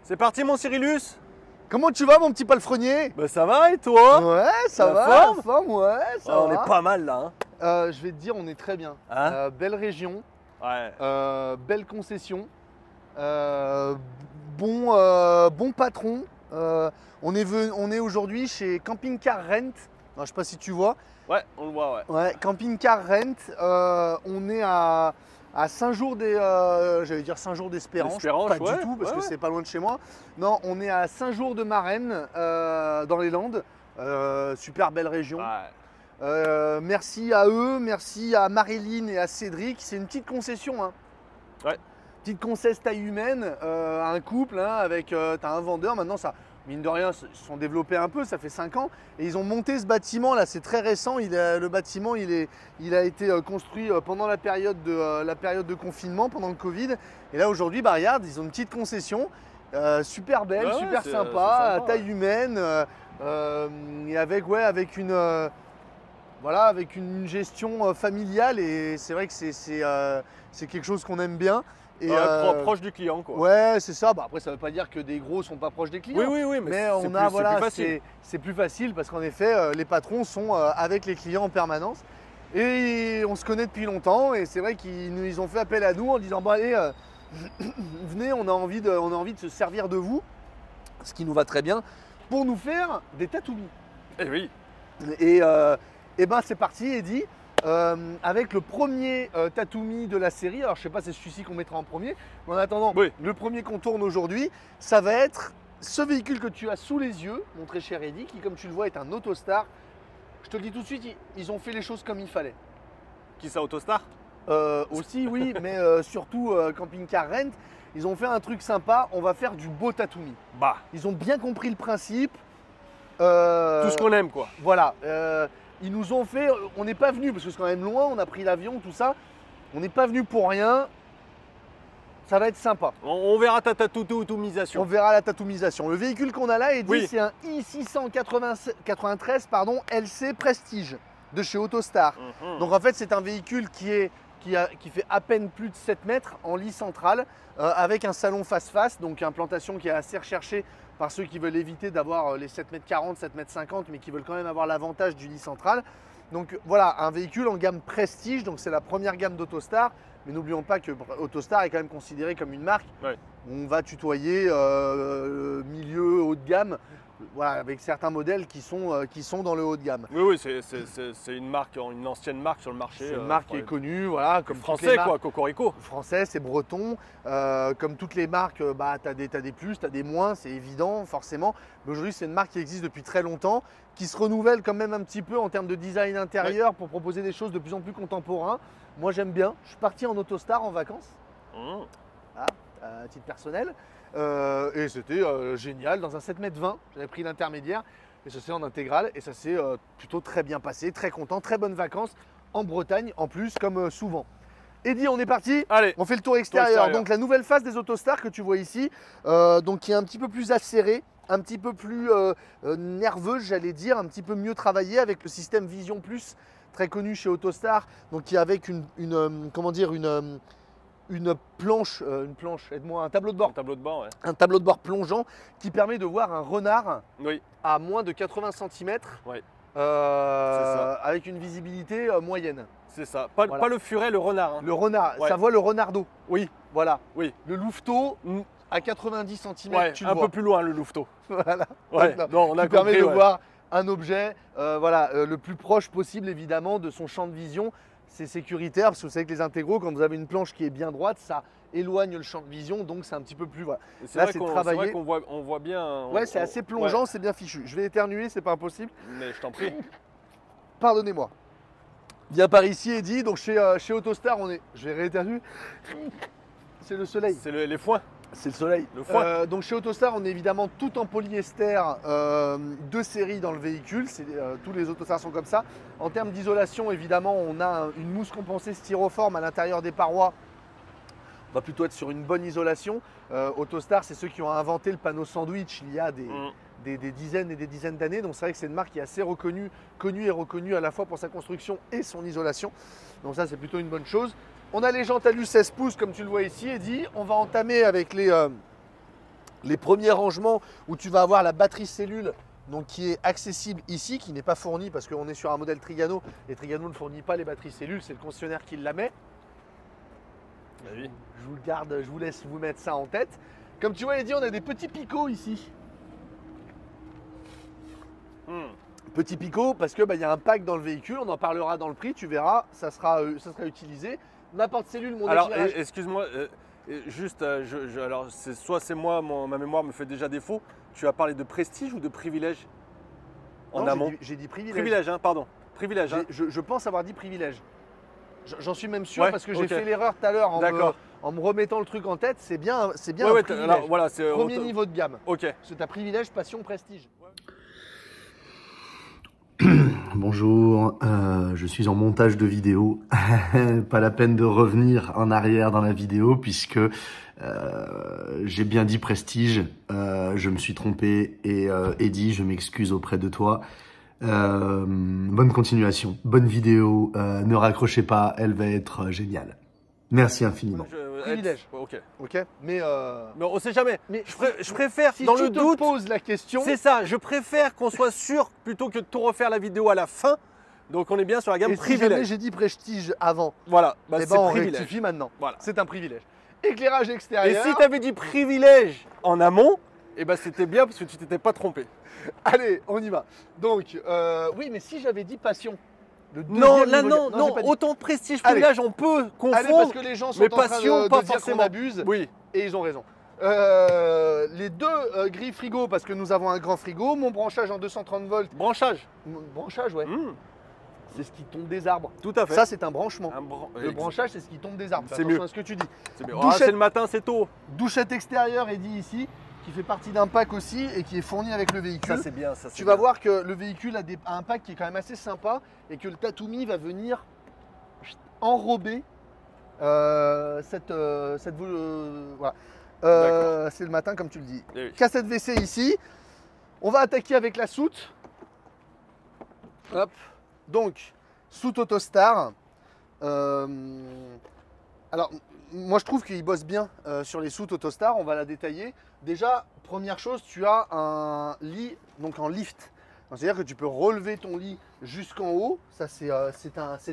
C'est parti mon Cyrillus? Comment tu vas mon petit palefrenier? Bah ça va et toi? Ouais, ça La va, forme? la forme, ouais, ça Ah, on va. est pas mal là. Je vais te dire, on est très bien. Hein? Belle région, Ouais. belle concession, bon patron. On est aujourd'hui chez Camping Car Rent. Alors, je sais pas si tu vois. Ouais, on le voit, ouais. Ouais, Camping Car Rent. On est à Saint-Jour j'allais dire Saint-Jour d'Espérance, D'Espérance, pas ouais, du tout parce ouais, que ouais. c'est pas loin de chez moi. Non, on est à Saint-Jour de Marennes, dans les Landes. Super belle région. Ouais. Merci à eux, merci à Marilyn et à Cédric. C'est une petite concession, hein. Ouais. Petite concession taille humaine, un couple, hein, avec t'as un vendeur. Maintenant, ça, mine de rien, ils se sont développés un peu, ça fait 5 ans. Et ils ont monté ce bâtiment là, c'est très récent. Le bâtiment, il a été construit pendant la période de confinement, pendant le Covid. Et là aujourd'hui, bah regarde, ils ont une petite concession, super belle, Ouais, ouais, super c'est sympa, sympa, taille ouais. humaine, et avec une gestion familiale. Et c'est vrai que c'est quelque chose qu'on aime bien. Et Ouais, proche du client quoi. ouais, c'est ça. Bah, après, ça ne veut pas dire que des gros sont pas proches des clients. Oui, Mais c'est on plus, a, c'est voilà, plus facile. c'est plus facile parce qu'en effet, les patrons sont avec les clients en permanence. Et on se connaît depuis longtemps. Et c'est vrai qu'ils ont fait appel à nous en disant, bon allez, venez, on a envie de se servir de vous, ce qui nous va très bien, pour nous faire des tatouis. Eh oui. Et ben c'est parti, Eddy, avec le premier Tatoomi de la série. Alors je sais pas si c'est celui-ci qu'on mettra en premier, mais en attendant, Oui. le premier qu'on tourne aujourd'hui, ça va être ce véhicule que tu as sous les yeux, mon très cher Eddy, qui comme tu le vois est un Autostar. Je te le dis tout de suite, ils ont fait les choses comme il fallait. Qui ça, Autostar? Aussi oui, mais surtout Camping Car Rent, ils ont fait un truc sympa, on va faire du beau Tatoomi. Bah, Ils ont bien compris le principe. tout ce qu'on aime quoi. Voilà, ils nous ont fait, on n'est pas venu parce que c'est quand même loin, on a pris l'avion, tout ça. On n'est pas venu pour rien. Ça va être sympa. On verra ta On tatoumisation. verra la tatoumisation. Le véhicule qu'on a là, Eddy, Oui. c'est un i693 LC Prestige de chez Autostar. Mhm. Donc en fait, c'est un véhicule qui fait à peine plus de 7 mètres en lit central, avec un salon face-face, donc implantation qui est assez recherchée par ceux qui veulent éviter d'avoir les 7,40 m, 7,50 m, mais qui veulent quand même avoir l'avantage du lit central. Donc voilà, un véhicule en gamme Prestige, donc c'est la première gamme d'Autostar. Mais n'oublions pas que Autostar est quand même considéré comme une marque. Ouais. On va tutoyer milieu haut de gamme, voilà, avec certains modèles qui sont dans le haut de gamme. Oui, c'est une marque, une ancienne marque sur le marché. C'est une marque qui est connue, voilà, comme toutes les français marques. quoi, Cocorico. Français, c'est breton. Comme toutes les marques, bah, tu as des plus, tu as des moins, c'est évident, forcément. Mais aujourd'hui, c'est une marque qui existe depuis très longtemps, qui se renouvelle quand même un petit peu en termes de design intérieur pour proposer des choses de plus en plus contemporains. Moi, j'aime bien. Je suis parti en Autostar en vacances, Mmh. à titre personnel. Et c'était génial. Dans un 7,20 m, j'avais pris l'intermédiaire et ça s'est en intégrale. Et ça s'est plutôt très bien passé, très content, très bonnes vacances en Bretagne en plus, comme souvent. Eddy, on est parti. Allez. On fait le tour extérieur. extérieur. Donc la nouvelle face des Autostars que tu vois ici, donc qui est un petit peu plus acérée, un petit peu plus nerveuse, j'allais dire, un petit peu mieux travaillée avec le système Vision Plus, très connu chez Autostar, donc qui est avec une planche, aide-moi, un tableau de bord. Un tableau de bord, ouais. Un tableau de bord plongeant qui permet de voir un renard Oui, à moins de 80 cm, ouais, avec une visibilité moyenne. c'est ça. Pas, Voilà. pas le furet, le renard. Hein. Le renard, Ouais. ça voit le renardeau. Oui, Voilà. oui. Le louveteau Mm. à 90 cm, Ouais, tu le un vois. peu plus loin le louveteau. Voilà. Ouais, non, on a qui permet compris, de ouais. voir un objet le plus proche possible évidemment de son champ de vision. C'est sécuritaire parce que vous savez que les intégros, quand vous avez une planche qui est bien droite, ça éloigne le champ de vision, donc c'est un petit peu plus. Voilà. C'est Là, vrai c'est qu'on travaillé. on voit bien. Ouais, c'est assez plongeant, ouais, c'est bien fichu. Je vais éternuer, c'est pas impossible. mais je t'en prie. Pardonnez-moi. Viens par ici, Eddy. Donc chez Autostar, on est. Je vais rééternuer. C'est le soleil. C'est les foins. C'est le soleil. Le foin. Donc chez Autostar, on est évidemment tout en polyester de série dans le véhicule. Tous les Autostars sont comme ça. En termes d'isolation, évidemment, on a une mousse compensée styroforme à l'intérieur des parois. On va plutôt être sur une bonne isolation. Autostar, c'est ceux qui ont inventé le panneau sandwich il y a des dizaines et des dizaines d'années. Donc c'est vrai que c'est une marque qui est assez connue et reconnue à la fois pour sa construction et son isolation. Donc ça, c'est plutôt une bonne chose. On a les jantes alu 16 pouces comme tu le vois ici, Eddy. On va entamer avec Les premiers rangements où tu vas avoir la batterie cellule donc qui est accessible ici, qui n'est pas fournie parce qu'on est sur un modèle Trigano et Trigano ne fournit pas les batteries cellules, c'est le concessionnaire qui la met. Bah oui. Je vous le garde, je vous laisse vous mettre ça en tête. Comme tu vois, Eddy, on a des petits picots ici. Petits picots parce que y a un pack dans le véhicule, on en parlera dans le prix, tu verras, ça sera utilisé. Ma porte-cellule, mon Alors, éclairage. excuse-moi, juste, alors, soit c'est moi, ma mémoire me fait déjà défaut. Tu as parlé de prestige ou de privilège en Non, amont? j'ai dit privilège. Privilège, hein, pardon. Privilège. Hein. Je pense avoir dit privilège. J'en suis même sûr Ouais, parce que j'ai ok. fait l'erreur tout à l'heure en me remettant le truc en tête. C'est bien, Ouais, un ouais, privilège. alors, voilà, c'est Premier niveau de gamme. Ok. C'est ta privilège, passion, prestige. Bonjour, je suis en montage de vidéo. Pas la peine de revenir en arrière dans la vidéo puisque j'ai bien dit prestige. Je me suis trompé et Eddy, je m'excuse auprès de toi. Bonne continuation, bonne vidéo. Ne raccrochez pas, elle va être géniale. Merci infiniment. Privilège. Ok. Ok. Mais on sait jamais. Mais Je préfère, si dans tu le te doute, poses la question, c'est ça. Je préfère qu'on soit sûr plutôt que de tout refaire la vidéo à la fin. Donc on est bien sur la gamme et si jamais privilège. j'ai dit prestige avant, Voilà, eh c'est ben on privilège. rectifie maintenant. Voilà. C'est un privilège. Éclairage Et extérieur. si tu avais dit privilège en amont, eh ben c'était bien parce que tu t'étais pas trompé. Allez, on y va. Donc, oui, mais si j'avais dit passion. Le Non, deuxième là niveau de- non, j'ai pas dit. autant prestige, Allez. privilège, on peut Allez, confondre. parce que les gens sont mais en train passion, de pas dire qu'on forcément. abuse. Oui. Et ils ont raison. Les deux grilles frigo, parce que nous avons un grand frigo, mon branchage en 230 volts. Branchage. Branchage, ouais. C'est ce qui tombe des arbres. Tout à fait. Ça, c'est un branchement. Le Ex- branchage, c'est ce qui tombe des arbres. Fais C'est attention mieux. à ce que tu dis. C'est bien. Douchette. Ah, c'est le matin, c'est tôt. Douchette extérieure est dit ici, qui fait partie d'un pack aussi et qui est fourni avec le véhicule. Ça c'est bien. Ça, Tu vas voir que le véhicule a un pack qui est quand même assez sympa et que le Tatumi va venir enrober cette voilà. C'est le matin comme tu le dis. Eh oui. Cassette WC ici. On va attaquer avec la soute. Hop. Donc, soute Autostar. Alors, moi je trouve qu'il bosse bien sur les soutes Autostar. On va la détailler. Déjà, première chose, tu as un lit donc en lift. C'est-à-dire que tu peux relever ton lit jusqu'en haut. Ça, c'est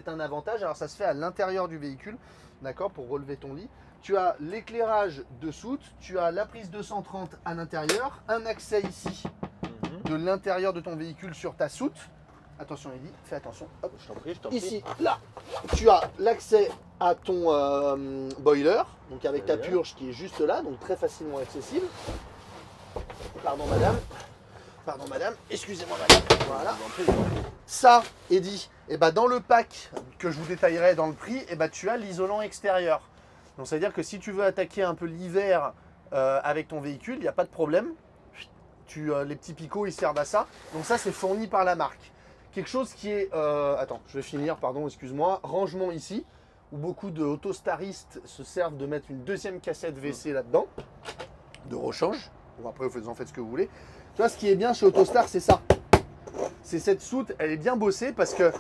un avantage. Alors, ça se fait à l'intérieur du véhicule, d'accord, pour relever ton lit. Tu as l'éclairage de soute, tu as la prise 230 à l'intérieur, un accès ici de l'intérieur de ton véhicule sur ta soute. Attention Eddy, fais attention. Hop. Je t'en prie, je t'en prie. Ici, là, tu as l'accès à ton boiler, donc avec ta purge qui est juste là, donc très facilement accessible. Pardon madame, excusez-moi madame. Voilà. Ça, Eddy, et dans le pack que je vous détaillerai dans le prix, tu as l'isolant extérieur. Donc ça veut dire que si tu veux attaquer un peu l'hiver avec ton véhicule, il n'y a pas de problème. Les petits picots ils servent à ça. Donc ça c'est fourni par la marque. Quelque chose qui est, attends, je vais finir, pardon, excuse-moi, rangement ici, où beaucoup de autostaristes se servent de mettre une deuxième cassette WC là-dedans, de rechange. Bon, après, vous en faites ce que vous voulez. Tu vois, ce qui est bien chez Autostar, c'est ça. C'est cette soute, elle est bien bossée parce que,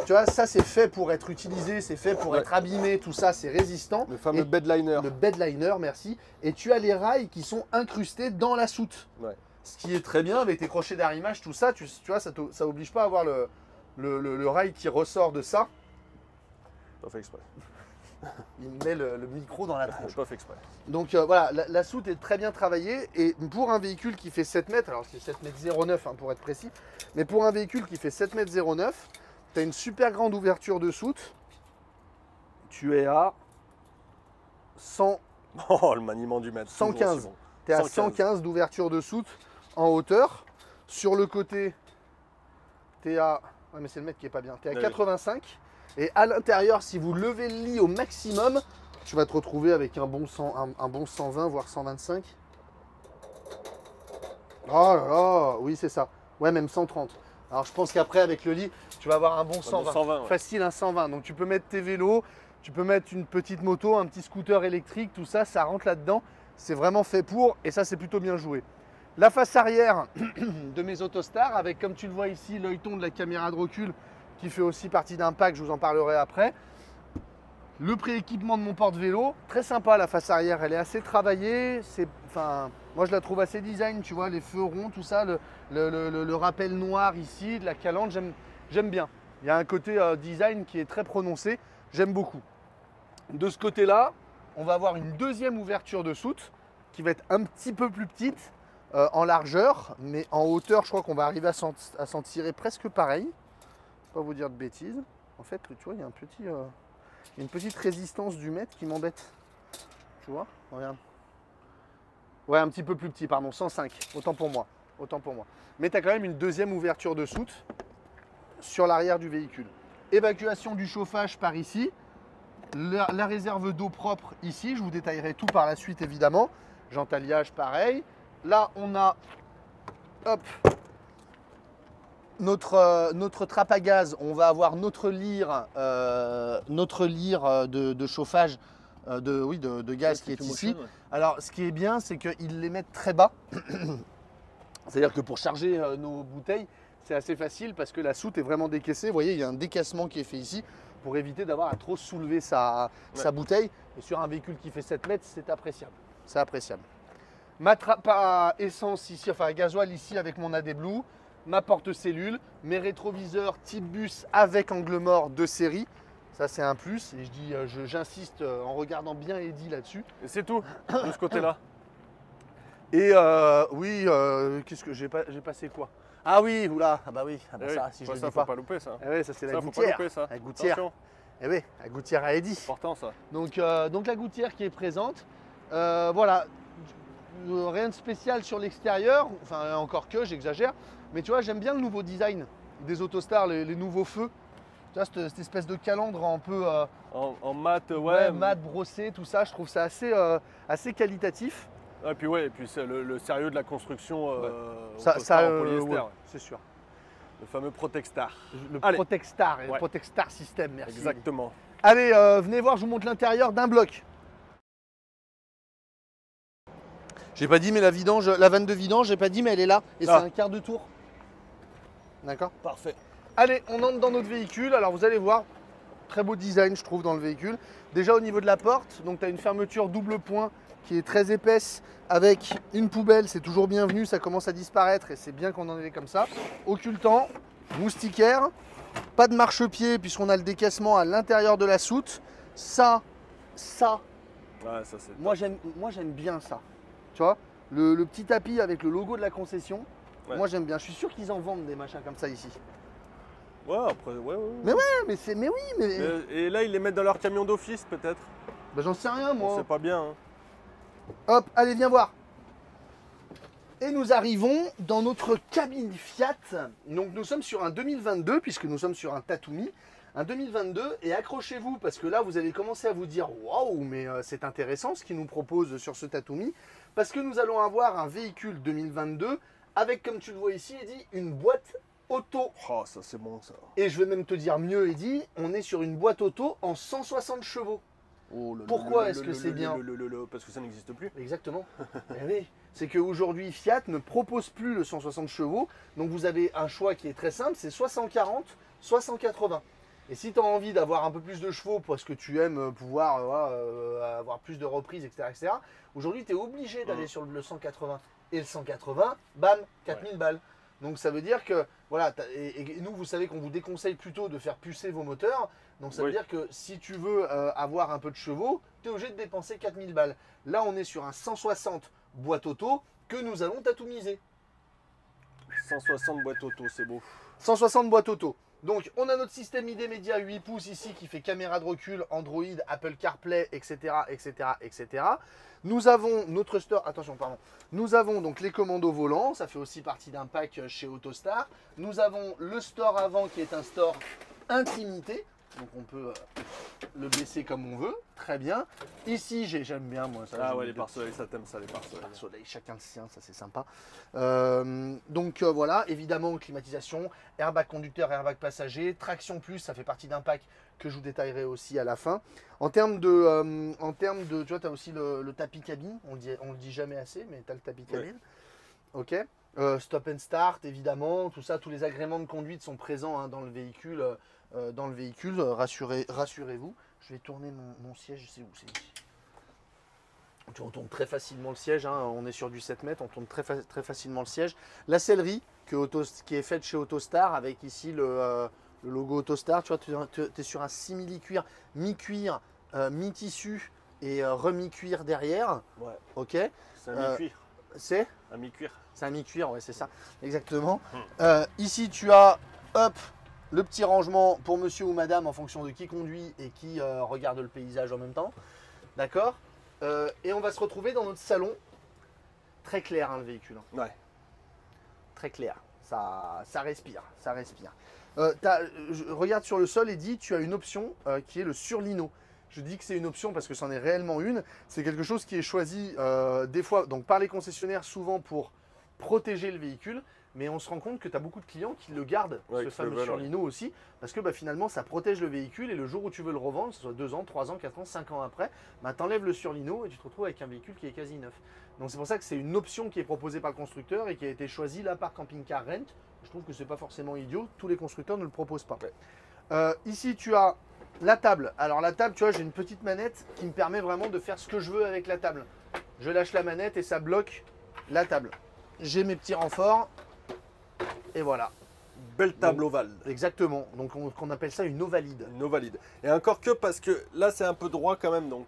tu vois, ça c'est fait pour être utilisé, c'est fait pour être abîmé, tout ça, c'est résistant. Le fameux Et bedliner. le bedliner, merci. Et tu as les rails qui sont incrustés dans la soute. Ouais. Ce qui est très bien avec tes crochets d'arrimage, tout ça, tu vois, ça oblige pas à avoir le rail qui ressort de ça. Pas fait exprès. Il met le micro dans la tronche. Pas fait exprès. Donc voilà, la soute est très bien travaillée. Et pour un véhicule qui fait 7 mètres, alors c'est 7 mètres 09 pour être précis, mais pour un véhicule qui fait 7 mètres 09, tu as une super grande ouverture de soute. Tu es à 100, Oh, le maniement du maître. 115. Tu es à 115 d'ouverture de soute en hauteur. Sur le côté, tu es à... Ouais, mais c'est le mètre qui est pas bien. Tu es à 85. Et à l'intérieur, si vous levez le lit au maximum, tu vas te retrouver avec un bon 120, voire 125. Oh là là, oui, c'est ça. Ouais, même 130. Alors, je pense qu'après, avec le lit, tu vas avoir un bon 120. 120, ouais. Facile, un 120. Donc, tu peux mettre tes vélos, tu peux mettre une petite moto, un petit scooter électrique, tout ça, ça rentre là-dedans. C'est vraiment fait pour, et ça, c'est plutôt bien joué. La face arrière de mes Autostar, avec, comme tu le vois ici, l'œilleton de la caméra de recul, qui fait aussi partie d'un pack, je vous en parlerai après. Le prééquipement de mon porte-vélo, très sympa la face arrière, elle est assez travaillée. Moi je la trouve assez design, tu vois, les feux ronds, tout ça, le rappel noir ici, de la calandre, j'aime bien. Il y a un côté design qui est très prononcé, j'aime beaucoup. De ce côté-là, on va avoir une deuxième ouverture de soute qui va être un petit peu plus petite en largeur, mais en hauteur, je crois qu'on va arriver à s'en tirer presque pareil. Je ne vais pas vous dire de bêtises. En fait, tu vois, il y a une petite résistance du mètre qui m'embête. Tu vois, regarde. Ouais, un petit peu plus petit, pardon, 105. Autant pour moi. Mais tu as quand même une deuxième ouverture de soute sur l'arrière du véhicule. Évacuation du chauffage par ici. La réserve d'eau propre ici. Je vous détaillerai tout par la suite, évidemment. Jantalliage, pareil. Là, on a notre trappe à gaz. On va avoir notre lyre de chauffage de gaz qui est ici. Ouais. Alors, ce qui est bien, c'est qu'ils les mettent très bas. C'est-à-dire que pour charger nos bouteilles, c'est assez facile parce que la soute est vraiment décaissée. Vous voyez, il y a un décaissement qui est fait ici pour éviter d'avoir à trop soulever sa bouteille. Et sur un véhicule qui fait 7 mètres, c'est appréciable. C'est appréciable. Ma trappe à essence ici, enfin à gasoil ici avec mon AD Blue. Ma porte-cellule, mes rétroviseurs type bus avec angle mort de série. Ça, c'est un plus. Et j'insiste en regardant bien Eddy là-dessus. Et c'est tout, de ce côté-là. Et oui, qu'est-ce que j'ai passé quoi? Ah oui, oula, ah bah oui, ça, si je le dis faut pas louper ça. Eh oui, ça c'est la Faut pas gouttière. louper ça. La gouttière. Attention, Eh oui, la gouttière à Eddy. important ça. Donc la gouttière qui est présente. Voilà, rien de spécial sur l'extérieur. Enfin, encore que, j'exagère. Mais tu vois, j'aime bien le nouveau design des Autostars, les nouveaux feux. Tu vois, cette espèce de calandre un peu En mat, ouais. mat, brossé, tout ça, je trouve ça assez qualitatif. Et puis c'est le sérieux de la construction Ça, en polyester. ouais, c'est sûr. Le fameux Protextar. Le Allez. Protextar, Ouais. Protextar System, merci. Exactement. Allez, venez voir, je vous montre l'intérieur d'un bloc. J'ai pas dit, mais la vanne de vidange, j'ai pas dit, mais elle est là. Et c'est un quart de tour. D'accord? Parfait. Allez, on entre dans notre véhicule. Alors vous allez voir, très beau design je trouve dans le véhicule. Déjà au niveau de la porte, donc tu as une fermeture double point qui est très épaisse avec une poubelle, c'est toujours bienvenu, ça commence à disparaître et c'est bien qu'on en ait comme ça. Occultant, moustiquaire, pas de marchepied puisqu'on a le décaissement à l'intérieur de la soute. Ça, Ouais, ça c'est. moi j'aime bien ça. Tu vois, le petit tapis avec le logo de la concession, Ouais. moi j'aime bien. Je suis sûr qu'ils en vendent des machins comme ça ici. Ouais, après, ouais. Mais ouais, mais oui, mais. Et là, ils les mettent dans leur camion d'office peut-être. Bah, j'en sais rien moi. C'est pas bien. Hein. Hop, allez, viens voir. Et nous arrivons dans notre cabine Fiat. Donc nous sommes sur un 2022 puisque nous sommes sur un Tatumi. Un 2022 et accrochez-vous parce que là vous allez commencer à vous dire waouh, mais c'est intéressant ce qu'ils nous proposent sur ce Tatumi parce que nous allons avoir un véhicule 2022 avec, comme tu le vois ici, Eddy, une boîte auto. Oh, ça c'est bon ça. Et je vais même te dire mieux, Eddy, on est sur une boîte auto en 160 chevaux. Oh, Pourquoi est-ce que c'est bien? Parce que ça n'existe plus. Exactement. Eh oui, c'est qu'aujourd'hui Fiat ne propose plus le 160 chevaux, donc vous avez un choix qui est très simple, c'est soit 140, soit 180. Et si tu as envie d'avoir un peu plus de chevaux parce que tu aimes pouvoir avoir plus de reprises, etc., aujourd'hui tu es obligé d'aller sur le 180. Et le 180, bam, 4000 balles. Donc ça veut dire que, voilà, et nous vous savez qu'on vous déconseille plutôt de faire pucer vos moteurs. Donc ça veut dire que si tu veux avoir un peu de chevaux, tu es obligé de dépenser 4000 balles. Là on est sur un 160 boîte auto que nous allons tatumiser. 160 boîtes auto, c'est beau. 160 boîte auto. Donc on a notre système ID Media 8 pouces ici qui fait caméra de recul, Android, Apple CarPlay, etc. etc. Nous avons notre store, attention pardon, nous avons donc les commandes au volant, ça fait aussi partie d'un pack chez Autostar. Nous avons le store avant qui est un store intimité, donc on peut le baisser comme on veut, très bien. Ici j'aime bien moi ça. Ah ouais, les pare-soleils, ça t'aime ça, les pare-soleils. Pare-soleil, chacun le sien, ça c'est sympa. Donc voilà, évidemment climatisation, airbag conducteur, airbag passager, traction plus, ça fait partie d'un pack que je vous détaillerai aussi à la fin. En termes de tu vois, tu as aussi le tapis cabine, on le dit jamais assez, mais tu as le tapis cabine. Ouais. Ok. Stop and start, évidemment, tout ça, tous les agréments de conduite sont présents hein, dans le véhicule. Rassurez-vous. Je vais tourner mon siège, je sais où c'est. On tourne très facilement le siège, hein. On est sur du 7 mètres, on tourne très facilement le siège. La sellerie qui est faite chez AutoStar avec ici le logo AutoStar, tu vois, tu es sur un simili-cuir, mi-cuir, mi-tissu et remis-cuir derrière. Ouais. Ok. C'est un mi-cuir. C'est Un mi-cuir. C'est un mi-cuir, ouais, c'est ça, exactement. Ici, tu as, hop, le petit rangement pour monsieur ou madame en fonction de qui conduit et qui regarde le paysage en même temps. D'accord. Et on va se retrouver dans notre salon. Très clair, hein, le véhicule. Ouais. Très clair. Ça respire, ça respire. Regarde sur le sol et dis, tu as une option qui est le surlino. Je dis que c'est une option parce que c'en est réellement une. C'est quelque chose qui est choisi des fois donc par les concessionnaires souvent pour protéger le véhicule. Mais on se rend compte que tu as beaucoup de clients qui le gardent, ce fameux surlino aussi, parce que finalement ça protège le véhicule et le jour où tu veux le revendre, que ce soit 2 ans, 3 ans, 4 ans, 5 ans après, tu enlèves le surlino et tu te retrouves avec un véhicule qui est quasi neuf. Donc c'est pour ça que c'est une option qui est proposée par le constructeur et qui a été choisie là par Camping Car Rent. Je trouve que c'est pas forcément idiot, tous les constructeurs ne le proposent pas. Ici tu as la table. Alors la table, tu vois, j'ai une petite manette qui me permet vraiment de faire ce que je veux avec la table. Je lâche la manette et ça bloque la table. J'ai mes petits renforts. Et voilà. Belle table ovale. Exactement. Donc on appelle ça une ovalide. Une ovalide. Et encore que parce que là c'est un peu droit quand même. Donc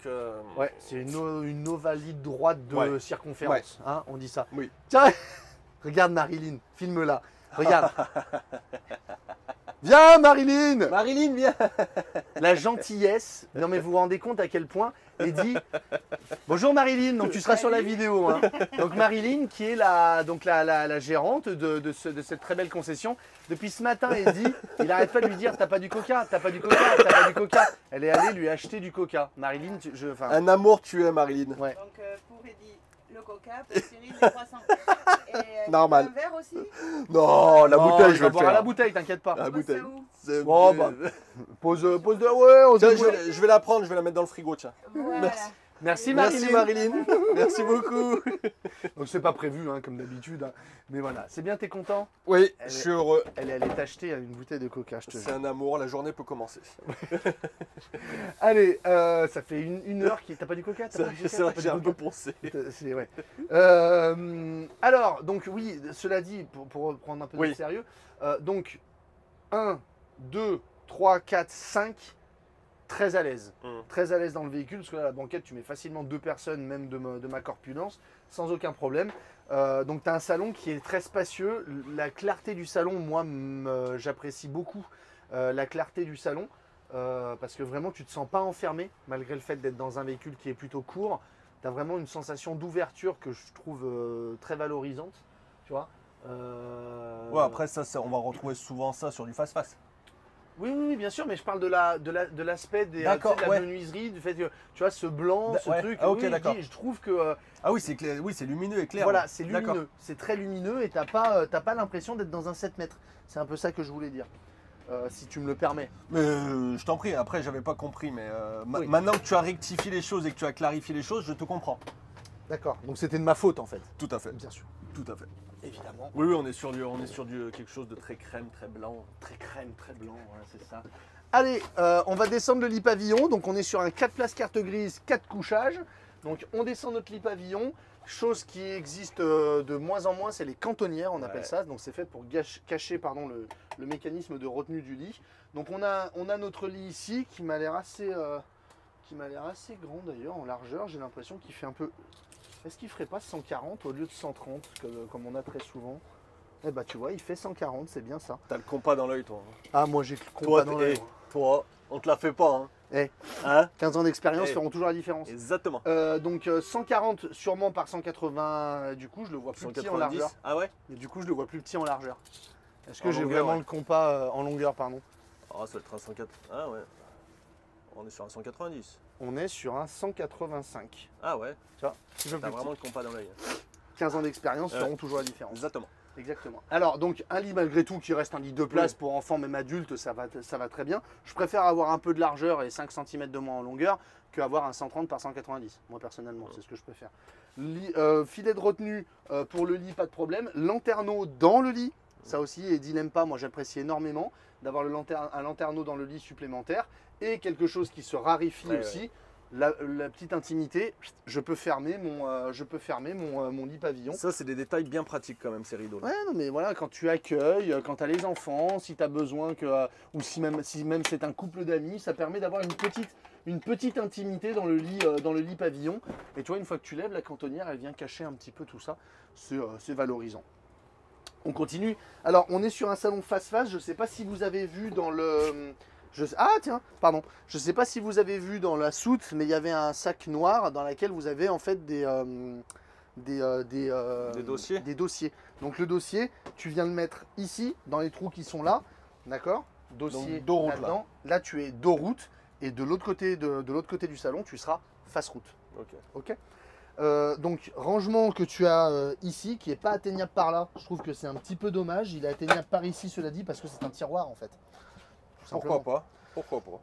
ouais, c'est une ovalide droite de circonférence. Ouais. Hein, on dit ça. Oui. Tiens, regarde Marilyn, filme-la. Regarde. Viens Marilyn. Marilyn, viens. La gentillesse. Non mais vous vous rendez compte à quel point et dit bonjour Marilyn, donc tu seras sur la vidéo. Hein. Donc Marilyn qui est la gérante de cette très belle concession. Depuis ce matin, elle dit, il n'arrête pas de lui dire t'as pas du coca, t'as pas du coca, t'as pas du coca. Elle est allée lui acheter du coca. Marilyn, un amour tu es Marilyn. Ouais. Donc pour Eddy, le coca, pour Cyril, les croissants. Et normal. un verre aussi. Non, la bouteille, je vais le boire faire. à la bouteille, t'inquiète pas. La bouteille. Bon, bah, pose de... Ouais, tiens, je vais la prendre, je vais la mettre dans le frigo, tiens. Voilà. Merci Marilyn. Merci Marilyn. Merci beaucoup. Donc c'est pas prévu, hein, comme d'habitude. Hein. Mais voilà, c'est bien, t'es content? Oui, je suis heureux. Elle est allée t'acheter une bouteille de coca, je te jure. C'est un amour, la journée peut commencer. Allez, ça fait une heure qu'il... T'as pas du coca? C'est vrai que j'ai un peu poncé. Ouais. Alors, donc oui, cela dit, pour prendre un peu de sérieux, donc 1, 2, 3, 4, 5, très à l'aise. Très à l'aise dans le véhicule, parce que là, la banquette, tu mets facilement 2 personnes, même de ma corpulence, sans aucun problème. Donc tu as un salon qui est très spacieux. La clarté du salon, moi, j'apprécie beaucoup la clarté du salon, parce que vraiment, tu ne te sens pas enfermé, malgré le fait d'être dans un véhicule qui est plutôt court. Tu as vraiment une sensation d'ouverture que je trouve très valorisante, tu vois. Ouais, après ça, on va retrouver souvent ça sur du face-face. Oui, bien sûr, mais je parle de l'aspect de la menuiserie, du fait que tu vois ce blanc, ce truc. Ah, ok, d'accord. Je trouve que ah oui, c'est clair, oui, c'est lumineux et clair. Voilà, c'est lumineux, c'est très lumineux et t'as pas l'impression d'être dans un 7 mètres. C'est un peu ça que je voulais dire, si tu me le permets. Mais je t'en prie. Après, j'avais pas compris, mais maintenant que tu as rectifié les choses et que tu as clarifié les choses, je te comprends. D'accord. Donc c'était de ma faute en fait. Tout à fait. Bien sûr. Tout à fait. Évidemment. Oui, on est sur quelque chose de très crème, très blanc. Très crème, très blanc, voilà, c'est ça. Allez, on va descendre le lit pavillon. Donc on est sur un 4 places carte grise, 4 couchages. Donc on descend notre lit pavillon. Chose qui existe de moins en moins, c'est les cantonnières, on appelle ça. Donc c'est fait pour cacher le mécanisme de retenue du lit. Donc on a notre lit ici qui m'a l'air assez grand d'ailleurs en largeur. J'ai l'impression qu'il fait un peu... Est-ce qu'il ne ferait pas 140 au lieu de 130 comme on a très souvent? Eh bah tu vois, il fait 140, c'est bien ça. T'as le compas dans l'œil, toi. Ah, moi j'ai le compas dans l'œil. Toi, on te la fait pas, hein. Hein 15 ans d'expérience feront toujours la différence. Exactement. Donc 140 sûrement par 180, du coup je le vois plus 190. petit en largeur. Ah ouais? Et du coup je le vois plus petit en largeur. Est-ce que En j'ai longueur, vraiment le compas en longueur, pardon? Ah, ça va être un 104. Ah ouais. On est sur un 190. On est sur un 185. Ah ouais. Tu vois, t'as vraiment le compas dans l'œil. 15 ans d'expérience feront toujours la différence. Exactement. Exactement. Alors donc un lit malgré tout qui reste un lit de place pour enfants même adultes, ça va très bien. Je préfère avoir un peu de largeur et 5 cm de moins en longueur qu'avoir un 130 par 190. Moi personnellement, c'est ce que je préfère. Filet de retenue pour le lit, pas de problème. Lanterneau dans le lit. Ça aussi, Eddie n'aime pas, moi j'apprécie énormément d'avoir un lanterneau dans le lit supplémentaire. Et quelque chose qui se raréfie aussi, la petite intimité, je peux fermer mon lit pavillon. Ça, c'est des détails bien pratiques quand même, ces rideaux. Ouais, non, mais voilà, quand tu accueilles, quand tu as les enfants, si tu as besoin que. Ou si même c'est un couple d'amis, ça permet d'avoir une petite intimité dans le lit pavillon. Et tu vois, une fois que tu lèves, la cantonnière, elle vient cacher un petit peu tout ça. C'est valorisant. On continue. Alors, on est sur un salon face-face. Je ne sais pas si vous avez vu dans le. Ah tiens, pardon. Je ne sais pas si vous avez vu dans la soute, mais il y avait un sac noir dans lequel vous avez en fait des dossiers. Des dossiers. Donc le dossier, tu viens le mettre ici, dans les trous qui sont là. D'accord. Dossier dos route, là-dedans. Là, tu es dos route. Et de l'autre côté, de l'autre côté du salon, tu seras face route. Ok. Donc rangement que tu as ici, qui n'est pas atteignable par là. Je trouve que c'est un petit peu dommage. Il est atteignable par ici, cela dit, parce que c'est un tiroir en fait. Pourquoi pas? Pourquoi pas?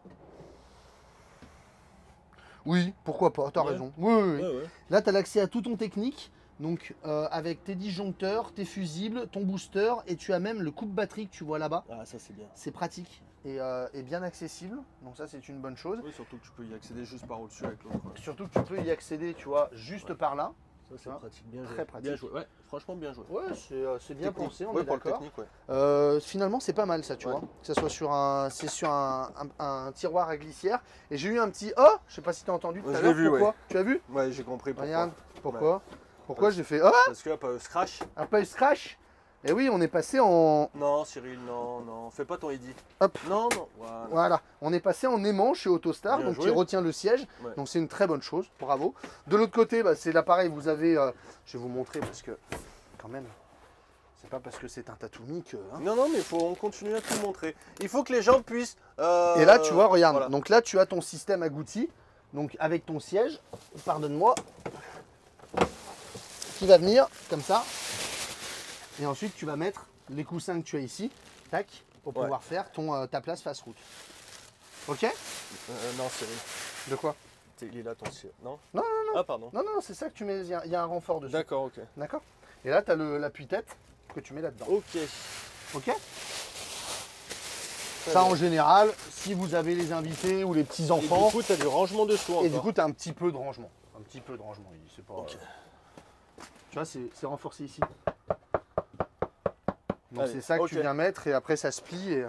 Oui, pourquoi pas, t'as raison. Oui. Ouais. Là, tu as l'accès à tout ton technique. Donc, avec tes disjoncteurs, tes fusibles, ton booster, et tu as même le coupe-batterie que tu vois là-bas. Ah, ça c'est bien. C'est pratique et bien accessible. Donc ça, c'est une bonne chose. Oui, surtout que tu peux y accéder juste par au-dessus avec l'autre. Surtout que tu peux y accéder, tu vois, juste par là. Ça c'est pratique, bien joué. Très pratique. Bien joué, ouais, franchement bien joué. Ouais, c'est bien pensé, on ouais, est pour le d'accord. technique, ouais. Finalement, c'est pas mal ça, tu vois. Que ça soit sur un tiroir à glissière. Et j'ai eu un petit oh, je sais pas si tu as entendu tout à l'heure. Pourquoi? Ouais. Tu as vu? Ouais, j'ai compris pourquoi. Regarde, pourquoi? Pourquoi j'ai fait oh? Parce que hop, scratch. Un peu scratch. Et oui, on est passé en. Non, Cyril, non, fais pas ton Eddy. Hop. Non, Voilà, on est passé en aimant chez AutoStar, Bien donc joué. qui retient le siège. Ouais. Donc c'est une très bonne chose, bravo. De l'autre côté, bah, c'est l'appareil, vous avez. Je vais vous montrer parce que, quand même, c'est pas parce que c'est un Tatoomi que. Hein. Non, mais on continue à tout montrer. Il faut que les gens puissent. Et là, tu vois, regarde. Voilà. Donc là, tu as ton système agouti, donc avec ton siège, pardonne-moi, qui va venir comme ça. Et ensuite, tu vas mettre les coussins que tu as ici, tac, pour pouvoir faire ta place face route. Ok? Non, Cyril. De quoi? Il est là ton siège. Non? Non. Ah, pardon. Non, c'est ça que tu mets. Il y a un renfort dessus. D'accord, ok. D'accord? Et là, tu as l'appui-tête que tu mets là-dedans. Ok. Ok? Ça, en général, si vous avez les invités ou les petits-enfants. Et du coup, tu as du rangement dessous encore. Et du coup, tu as un petit peu de rangement. Un petit peu de rangement. C'est pas. Ok. Tu vois, c'est renforcé ici. Donc Allez, c'est ça que tu viens mettre et après ça se plie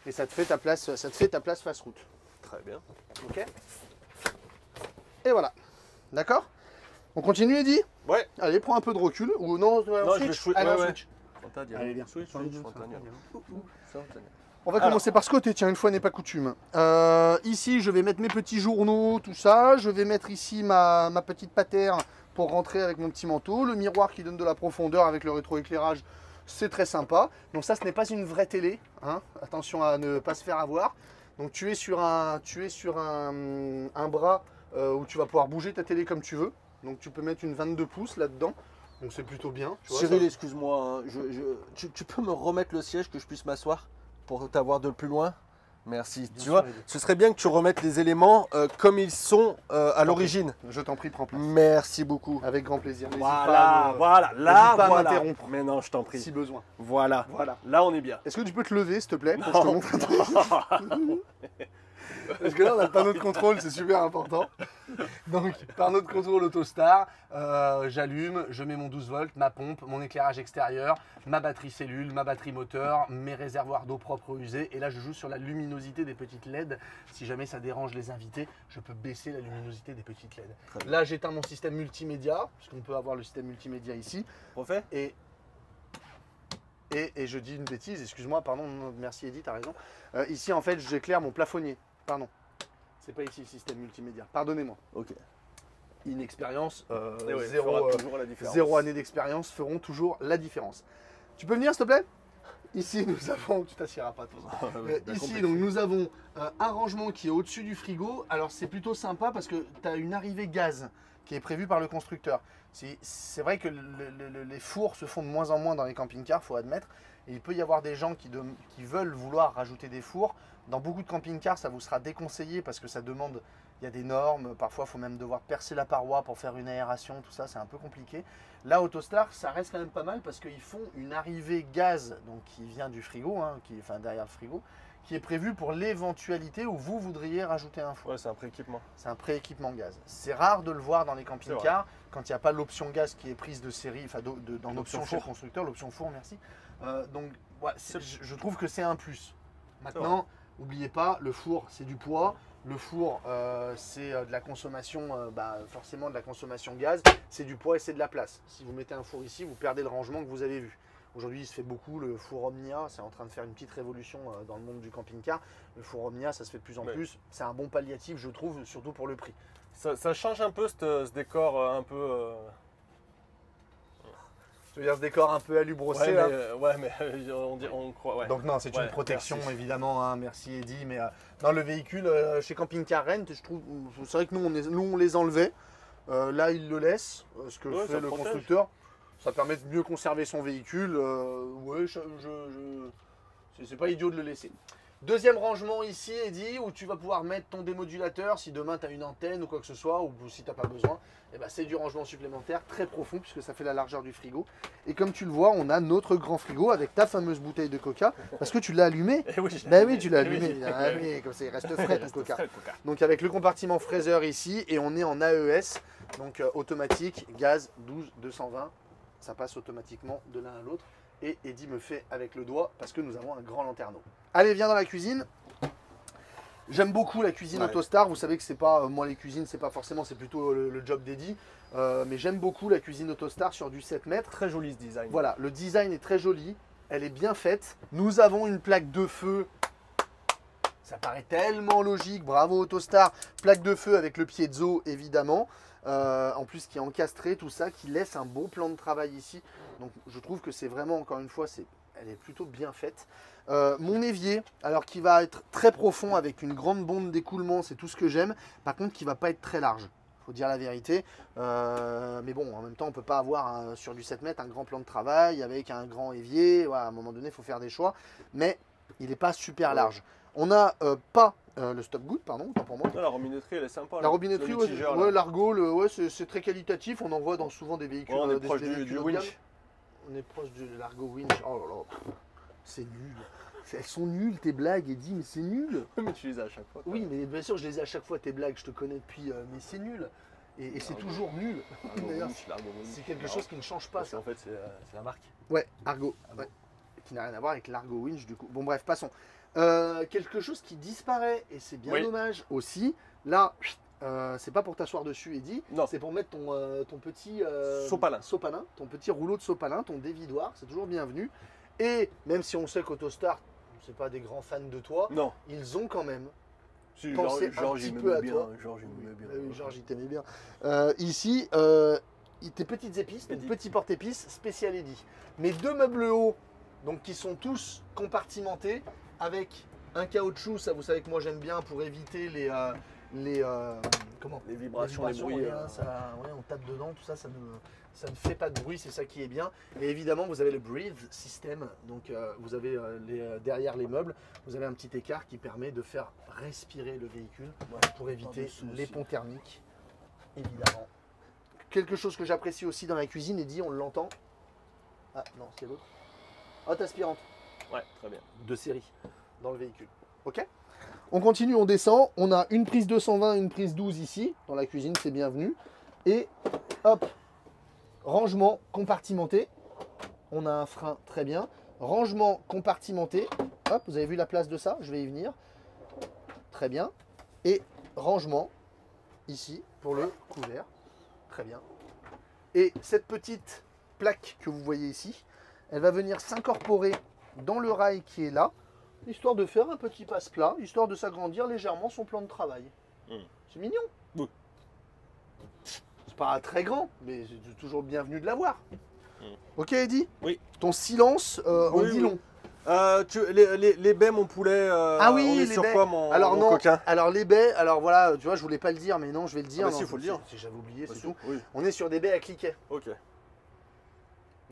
et ça te fait ta place, face route. Très bien. Ok. Et voilà. D'accord? On continue, Eddy? Ouais. Allez, prends un peu de recul. Ou non, je vais switch. Allez, Ouais. switch. Allez, viens. Switch, On va commencer par ce côté, tiens, une fois n'est pas coutume. Ici, je vais mettre mes petits journaux, tout ça. Je vais mettre ici ma petite patère pour rentrer avec mon petit manteau. Le miroir qui donne de la profondeur avec le rétroéclairage, c'est très sympa. Donc ça, ce n'est pas une vraie télé. Hein. Attention à ne pas se faire avoir. Donc tu es sur un bras où tu vas pouvoir bouger ta télé comme tu veux. Donc tu peux mettre une 22 pouces là-dedans. Donc c'est plutôt bien. Tu vois, Cyril, excuse-moi. Hein, tu peux me remettre le siège que je puisse m'asseoir pour t'avoir de plus loin? Merci. Bien tu sûr, vois, Eddy. ce serait bien que tu remettes les éléments comme ils sont à l'origine. Je t'en prie, prends place. Merci beaucoup. Avec grand plaisir. N'hésite Voilà, pas là, n'hésite pas à voilà. m'interrompre. Mais non, je t'en prie. si besoin. Voilà, Voilà. là on est bien. Est-ce que tu peux te lever, s'il te plaît, pour que je te montre un truc? Parce que là, on a le panneau de contrôle, c'est super important. Donc, panneau de contrôle AutoStar, j'allume, je mets mon 12 volts, ma pompe, mon éclairage extérieur, ma batterie cellule, ma batterie moteur, mes réservoirs d'eau propre usée. Et là, je joue sur la luminosité des petites LED. Si jamais ça dérange les invités, je peux baisser la luminosité des petites LED. Là, j'éteins mon système multimédia, puisqu'on peut avoir le système multimédia ici. Refait? Et je dis une bêtise, excuse-moi, pardon, merci Eddy, t'as raison. Ici, en fait, j'éclaire mon plafonnier. Pardon. C'est pas ici le système multimédia. Pardonnez-moi. Ok. Inexpérience, zéro année d'expérience feront toujours la différence. Tu peux venir, s'il te plaît? Ici, nous avons. Tu t'assieras pas, toi. Ici, donc, nous avons un rangement qui est au-dessus du frigo. Alors, c'est plutôt sympa parce que tu as une arrivée gaz qui est prévue par le constructeur. C'est vrai que les fours se font de moins en moins dans les camping-cars, il faut admettre. Et il peut y avoir des gens qui veulent vouloir rajouter des fours. Dans beaucoup de camping-cars, ça vous sera déconseillé parce que ça demande Il y a des normes, parfois il faut même devoir percer la paroi pour faire une aération, tout ça, c'est un peu compliqué. Là, Autostar, ça reste quand même pas mal parce qu'ils font une arrivée gaz, donc qui vient du frigo, hein, enfin derrière le frigo, qui est prévue pour l'éventualité où vous voudriez rajouter un four. Ouais, c'est un pré-équipement. C'est un pré-équipement gaz. C'est rare de le voir dans les camping-cars quand il n'y a pas l'option gaz qui est prise de série, enfin dans l'option chez le constructeur, l'option four, merci. Donc, ouais, je trouve que c'est un plus. Maintenant, n'oubliez pas, le four, c'est du poids. Le four, c'est de la consommation, forcément de la consommation gaz, c'est du poids et c'est de la place. Si vous mettez un four ici, vous perdez le rangement que vous avez vu. Aujourd'hui, il se fait beaucoup, le four Omnia, c'est en train de faire une petite révolution dans le monde du camping-car. Le four Omnia, ça se fait de plus en plus. C'est un bon palliatif, je trouve, surtout pour le prix. Ça change un peu ce décor un peu... Tu veux dire ce décor un peu alubrossé ouais, mais on croit. Ouais. Donc non, c'est une protection évidemment, hein, merci Eddy. Mais dans le véhicule, chez Camping Car Rent, je trouve, c'est vrai que nous on les enlevait. Là, ils le laissent. Ce que fait le constructeur, ça permet de mieux conserver son véhicule. Ouais, c'est pas idiot de le laisser. Deuxième rangement ici, Eddy, où tu vas pouvoir mettre ton démodulateur si demain tu as une antenne ou quoi que ce soit, ou si tu n'as pas besoin. Et ben, c'est du rangement supplémentaire, très profond, puisque ça fait la largeur du frigo. Et comme tu le vois, on a notre grand frigo avec ta fameuse bouteille de coca, parce que tu l'as allumé. Oui, tu l'as allumé. Oui, comme ça, il reste frais ton coca. Donc avec le compartiment freezer ici, et on est en AES, donc automatique, gaz 12-220. Ça passe automatiquement de l'un à l'autre. Et Eddy me fait avec le doigt parce que nous avons un grand lanterneau. Allez, viens dans la cuisine. J'aime beaucoup la cuisine Autostar. Vous savez que c'est pas moi les cuisines, c'est pas forcément, c'est plutôt le job d'Eddy. Mais j'aime beaucoup la cuisine Autostar sur du 7 mètres. Très joli ce design. Voilà, le design est très joli. Elle est bien faite. Nous avons une plaque de feu. Ça paraît tellement logique. Bravo Autostar. Plaque de feu avec le piezo évidemment. En plus qui est encastré, tout ça, qui laisse un beau plan de travail ici. Donc je trouve que c'est vraiment, encore une fois, elle est plutôt bien faite. Mon évier, alors qui va être très profond avec une grande bombe d'écoulement, c'est tout ce que j'aime. Par contre, qui va pas être très large, il faut dire la vérité. Mais bon, en même temps, on peut pas avoir sur du 7 mètres un grand plan de travail avec un grand évier. Voilà, à un moment donné, il faut faire des choix. Mais il n'est pas super large. On n'a pas le stop good, pardon, autant pour moi. Non, la robinetterie, elle est sympa. La robinetterie, l'argot, c'est très qualitatif. On en voit dans souvent des véhicules. On est proche du winch. On est proche de l'argot winch. Oh là là, c'est nul. Elles sont nulles tes blagues, Eddy, mais c'est nul. Mais tu les as à chaque fois. Oui, mais bien sûr, je les ai à chaque fois tes blagues. Je te connais depuis, mais c'est nul. Et c'est toujours nul. D'ailleurs, c'est quelque chose qui ne change pas. En fait, c'est la marque. Ouais, Argo. Ouais. Qui n'a rien à voir avec l'argot winch du coup. Bon bref, passons. Quelque chose qui disparaît et c'est bien dommage aussi. Là, c'est pas pour t'asseoir dessus, Eddy. C'est pour mettre ton petit sopalin, ton petit rouleau de sopalin, ton dévidoir. C'est toujours bienvenu. Et même si on sait qu'Autostar, c'est pas des grands fans de toi, ils ont quand même pensé un petit peu à toi. Georges, il m'aimait bien. Oui, Georges, il t'aimait bien. Ici, tes petites épices, tes petits porte-épices spécial Eddy. Mes deux meubles hauts, donc qui sont tous compartimentés avec un caoutchouc. Ça, vous savez que moi j'aime bien pour éviter les vibrations, les bruits. On tape dedans, tout ça, ça ne fait pas de bruit, c'est ça qui est bien. Et évidemment, vous avez le Breathe System, donc vous avez derrière les meubles, vous avez un petit écart qui permet de faire respirer le véhicule pour éviter les ponts thermiques, évidemment. Quelque chose que j'apprécie aussi dans la cuisine, Eddy, on l'entend. Ah non, c'est l'autre. Haute aspirante. Ouais, très bien. De série dans le véhicule. Ok. On continue, on descend. On a une prise 220, une prise 12 ici. Dans la cuisine, c'est bienvenu. Et hop, rangement compartimenté. On a un frein très bien. Rangement compartimenté. Hop, vous avez vu la place de ça? Je vais y venir. Très bien. Et rangement ici pour le couvert. Très bien. Et cette petite plaque que vous voyez ici, elle va venir s'incorporer dans le rail qui est là, histoire de faire un petit passe-plat, histoire de s'agrandir légèrement son plan de travail. C'est mignon. Oui. C'est pas très grand, mais c'est toujours bienvenu de l'avoir. Ok, Eddy? Oui. Ton silence en dit long. Les baies, mon poulet, ah oui, on est les sur baies. quoi mon non, coquin? Alors les baies, alors voilà, tu vois, je voulais pas le dire, mais non, je vais le dire. Ah bah si, il faut le dire. J'avais oublié, c'est si, tout. Oui. On est sur des baies à cliquet. Ok.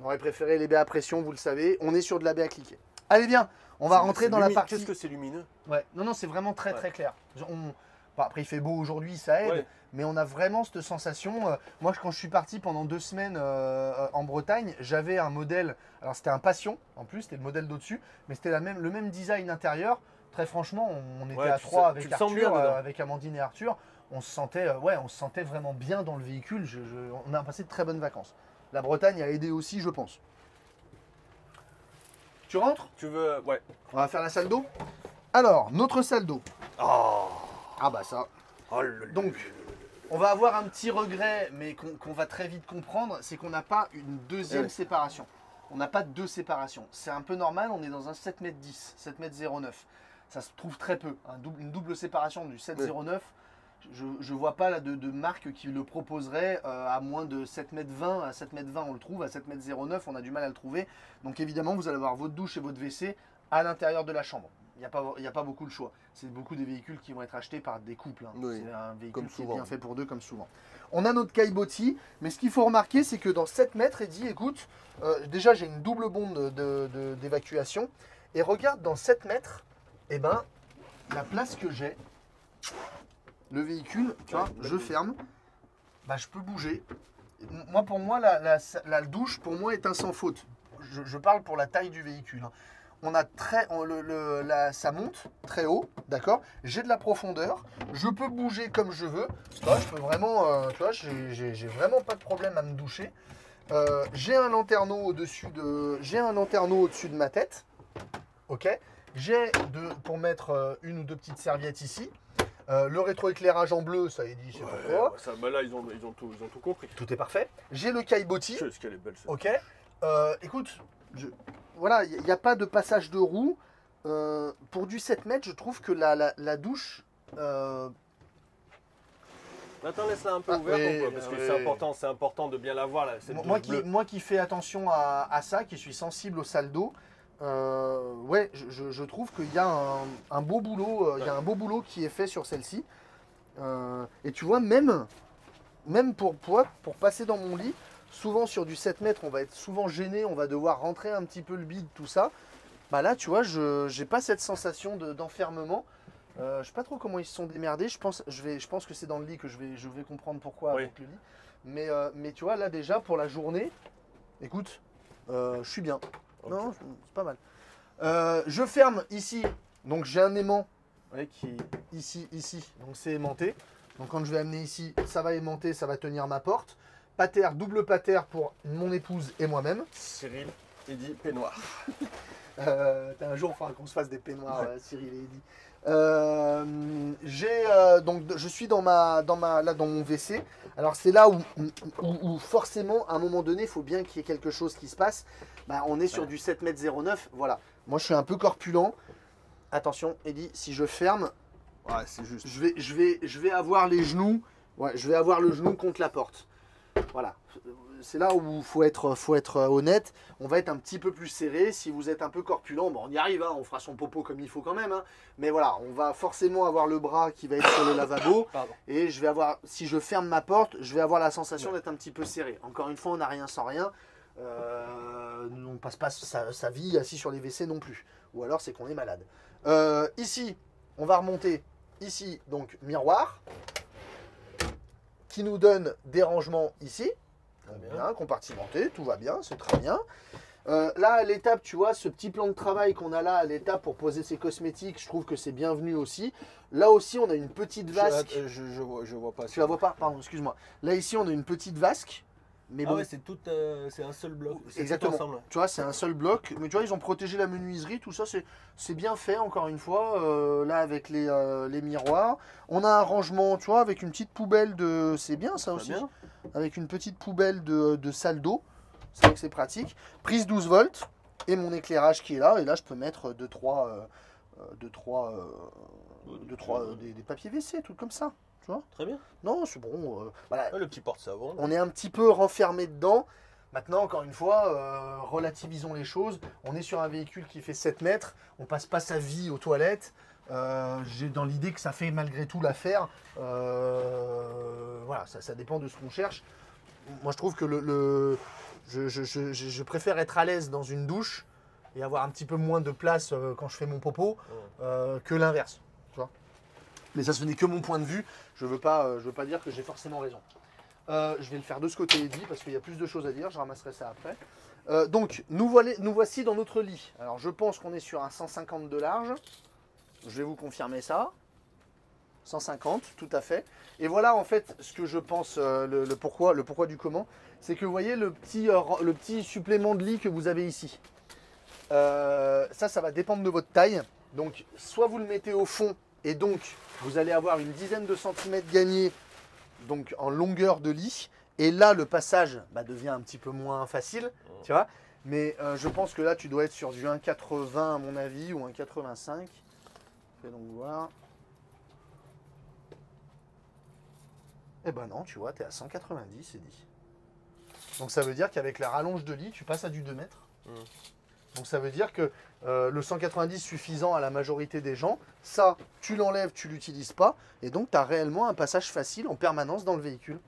On aurait préféré les baies à pression, vous le savez. On est sur de la baie à cliquet. Allez, viens, on va rentrer dans la partie... Qu'est-ce que c'est lumineux? Ouais, non, c'est vraiment très clair. Bon, après, il fait beau aujourd'hui, ça aide. Ouais. Mais on a vraiment cette sensation. Moi, quand je suis parti pendant 2 semaines en Bretagne, j'avais un modèle. Alors, c'était un Passion, en plus, c'était le modèle d'au-dessus. Mais c'était le même design intérieur. Très franchement, on était Ouais, à tu 3 sais- avec tu le sens bien Arthur, dedans. avec Amandine et Arthur. On se sentait, on se sentait vraiment bien dans le véhicule. On a passé de très bonnes vacances. La Bretagne a aidé aussi, je pense. Tu rentres? Tu veux. Ouais. On va faire la salle d'eau. Alors, notre salle d'eau. Oh, Ah bah ça. oh là là. Donc, on va avoir un petit regret, mais qu'on va très vite comprendre, c'est qu'on n'a pas une deuxième Ouais. séparation. On n'a pas 2 séparations. C'est un peu normal, on est dans un 7,10 m, 7,09 m. Ça se trouve très peu. Une double séparation du 7,09 m, je ne vois pas là, de marque qui le proposerait à moins de 7,20 m. À 7,20 m, on le trouve. À 7,09 m, on a du mal à le trouver. Donc évidemment, vous allez avoir votre douche et votre WC à l'intérieur de la chambre. Il n'y a pas beaucoup de choix. C'est beaucoup des véhicules qui vont être achetés par des couples. Hein. Oui, C'est un véhicule comme qui est souvent. bien fait pour deux, comme souvent. On a notre caillebotis, mais ce qu'il faut remarquer, c'est que dans 7 mètres, il dit, écoute, déjà j'ai une double bombe d'évacuation, et regarde dans 7 mètres, eh ben, la place que j'ai, le véhicule, tu vois, je ferme, bah, je peux bouger. Moi, pour moi, la douche, pour moi, est un sans faute. Je parle pour la taille du véhicule. Hein. On a ça monte très haut, d'accord. J'ai de la profondeur, je peux bouger comme je veux. Tu vois, je peux vraiment, tu vois, j'ai vraiment pas de problème à me doucher. J'ai un lanterneau au-dessus de ma tête, ok. J'ai pour mettre une ou deux petites serviettes ici. Le rétroéclairage en bleu, ça est dit, je sais pas quoi. Ça, bah là, ils ont tout compris. Tout est parfait. J'ai le caillebotis. Qu'est-ce qu'elle est belle, cette. Ok. Écoute, voilà, il n'y a pas de passage de roue. Pour du 7 mètres, je trouve que la douche. Attends, laisse-la un peu Ah, ouverte, oui, parce que oui. c'est important de bien la voir, là. Cette Moi douche bleue. moi qui fais attention à ça, qui suis sensible aux salles d'eau, ouais, je trouve qu'il y a un beau boulot, il y a un beau boulot qui est fait sur celle-ci. Et tu vois, même pour passer dans mon lit, souvent sur du 7 mètres, on va être souvent gêné, on va devoir rentrer un petit peu le bide, tout ça. Bah là, tu vois, je n'ai pas cette sensation d'enfermement. Je sais pas trop comment ils se sont démerdés. Je pense que c'est dans le lit que je vais comprendre pourquoi Oui. avec le lit. Mais tu vois, là déjà, pour la journée, écoute, je suis bien. Ok. Non, c'est pas mal. Je ferme ici. Donc j'ai un aimant qui est ici. Donc c'est aimanté. Donc quand je vais amener ici, ça va aimanter, ça va tenir ma porte. Pater, double pater pour mon épouse et moi-même. Cyril, Eddy, peignoir. Un jour, il faudra qu'on se fasse des peignoirs, Cyril et Eddy. Donc je suis dans mon WC. Alors c'est là où forcément à un moment donné il faut bien qu'il y ait quelque chose qui se passe. Bah, on est sur du 7,09 m. Voilà. Moi je suis un peu corpulent. Attention Eddy, si je ferme, Ouais, c'est juste. je vais avoir les genoux. Ouais, je vais avoir le genou contre la porte. Voilà. C'est là où faut être honnête. On va être un petit peu plus serré. Si vous êtes un peu corpulent, bon, on y arrive, hein, on fera son popo comme il faut quand même. Hein. Mais voilà, on va forcément avoir le bras qui va être sur le lavabo. Pardon. Et je vais avoir, si je ferme ma porte, je vais avoir la sensation d'être un petit peu serré. Encore une fois, on n'a rien sans rien. On passe pas sa vie assis sur les WC non plus. Ou alors c'est qu'on est malade. Ici, on va remonter. Ici, donc miroir. Qui nous donne des rangements ici. Bien, compartimenté, tout va bien, c'est très bien. Là, à l'étape, tu vois, ce petit plan de travail qu'on a là à l'étape pour poser ses cosmétiques, je trouve que c'est bienvenu aussi. Là aussi, on a une petite vasque. Je vois pas. Tu la vois pas? Pardon, excuse-moi. Là, ici, on a une petite vasque. Mais Ah bon, ouais, c'est un seul bloc. C'est exactement. tout ensemble. Tu vois, c'est un seul bloc. Mais tu vois, ils ont protégé la menuiserie, tout ça, c'est bien fait, encore une fois. Là, avec les miroirs. On a un rangement, tu vois, avec une petite poubelle de... C'est bien, ça aussi. Bien. Avec une petite poubelle de salle d'eau. C'est vrai que c'est pratique. Prise 12 volts. Et mon éclairage qui est là. Et là, je peux mettre des papiers WC, tout comme ça. Tu vois? Très bien. Non, c'est bon. Voilà. Ouais, le petit porte-savon. On est un petit peu renfermé dedans. Maintenant, encore une fois, relativisons les choses. On est sur un véhicule qui fait 7 mètres. On passe pas sa vie aux toilettes. J'ai dans l'idée que ça fait malgré tout l'affaire. Voilà, ça dépend de ce qu'on cherche. Moi, je trouve que je préfère être à l'aise dans une douche et avoir un petit peu moins de place quand je fais mon popo que l'inverse. Tu vois. Mais ça, ce n'est que mon point de vue. Je veux pas dire que j'ai forcément raison. Je vais le faire de ce côté, Eddy, parce qu'il y a plus de choses à dire. Je ramasserai ça après. Donc, nous voici dans notre lit. Alors, je pense qu'on est sur un 150 de large. Je vais vous confirmer ça. 150, tout à fait. Et voilà, en fait, ce que je pense, le pourquoi du comment. C'est que vous voyez le petit supplément de lit que vous avez ici. Ça va dépendre de votre taille. Donc, soit vous le mettez au fond, et donc, vous allez avoir une dizaine de centimètres gagnés donc, en longueur de lit. Et là, le passage devient un petit peu moins facile, tu vois. Mais je pense que là, tu dois être sur du 1,80 à mon avis, ou 1,85. Fais donc voir. Eh ben non, tu vois, tu es à 190, c'est dit. Donc ça veut dire qu'avec la rallonge de lit, tu passes à du 2 mètres. Donc ça veut dire que le 190 suffisant à la majorité des gens, ça, tu l'enlèves, tu l'utilises pas, et donc tu as réellement un passage facile en permanence dans le véhicule.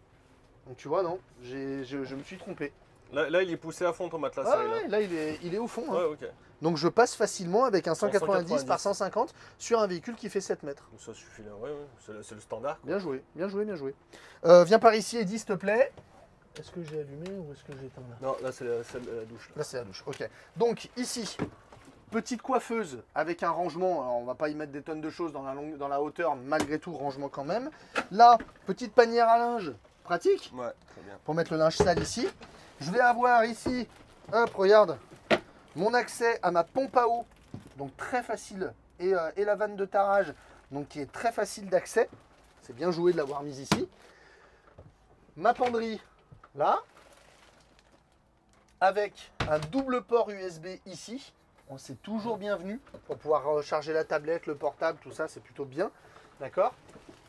Donc tu vois, non, je me suis trompé. Là, il est poussé à fond ton matelas. Ah ouais, là il est au fond. Hein. Ouais, ok. Donc je passe facilement avec un 190 par 150 sur un véhicule qui fait 7 mètres. Ça suffit là, ouais, c'est le standard. Quoi. Bien joué, bien joué, bien joué. Viens par ici, Eddy, s'il te plaît. Est-ce que j'ai allumé ou est-ce que j'ai éteint là? Non, là c'est la douche. Là c'est la douche, ok. Donc ici, petite coiffeuse avec un rangement. Alors on va pas y mettre des tonnes de choses dans la hauteur, malgré tout, rangement quand même. Là, petite panière à linge, pratique. Ouais, très bien. Pour mettre le linge sale ici. Je vais avoir ici, hop, regarde, mon accès à ma pompe à eau. Donc très facile. Et la vanne de tarage, donc qui est très facile d'accès. C'est bien joué de l'avoir mise ici. Ma penderie, là, avec un double port USB ici. C'est toujours bienvenu pour pouvoir recharger la tablette, le portable, tout ça, c'est plutôt bien. D'accord?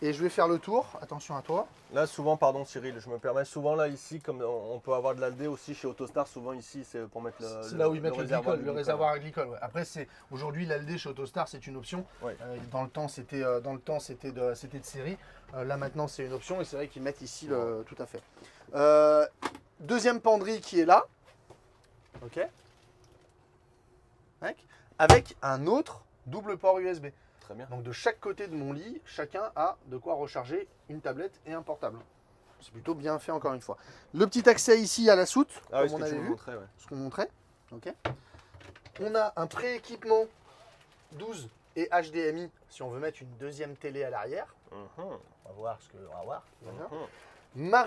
Et je vais faire le tour. Attention à toi. Là, souvent, pardon Cyril, je me permets souvent là, ici, comme on peut avoir de l'ALD aussi chez Autostar, souvent ici, c'est pour mettre c'est là où ils mettent le réservoir agricole. Ouais. Après, aujourd'hui, l'ALD chez Autostar, c'est une option. Ouais. Dans le temps, c'était de série. Là, maintenant, c'est une option. Et c'est vrai qu'ils mettent ici, tout à fait. Deuxième penderie qui est là. OK. Avec un autre double port USB. Très bien. Donc de chaque côté de mon lit, chacun a de quoi recharger une tablette et un portable. C'est plutôt bien fait encore une fois. Le petit accès ici à la soute, comme on avait vu, montrait, ouais. ce qu'on montrait. Okay. On a un prééquipement 12 et HDMI si on veut mettre une deuxième télé à l'arrière. On va voir ce qu'on va voir. Ma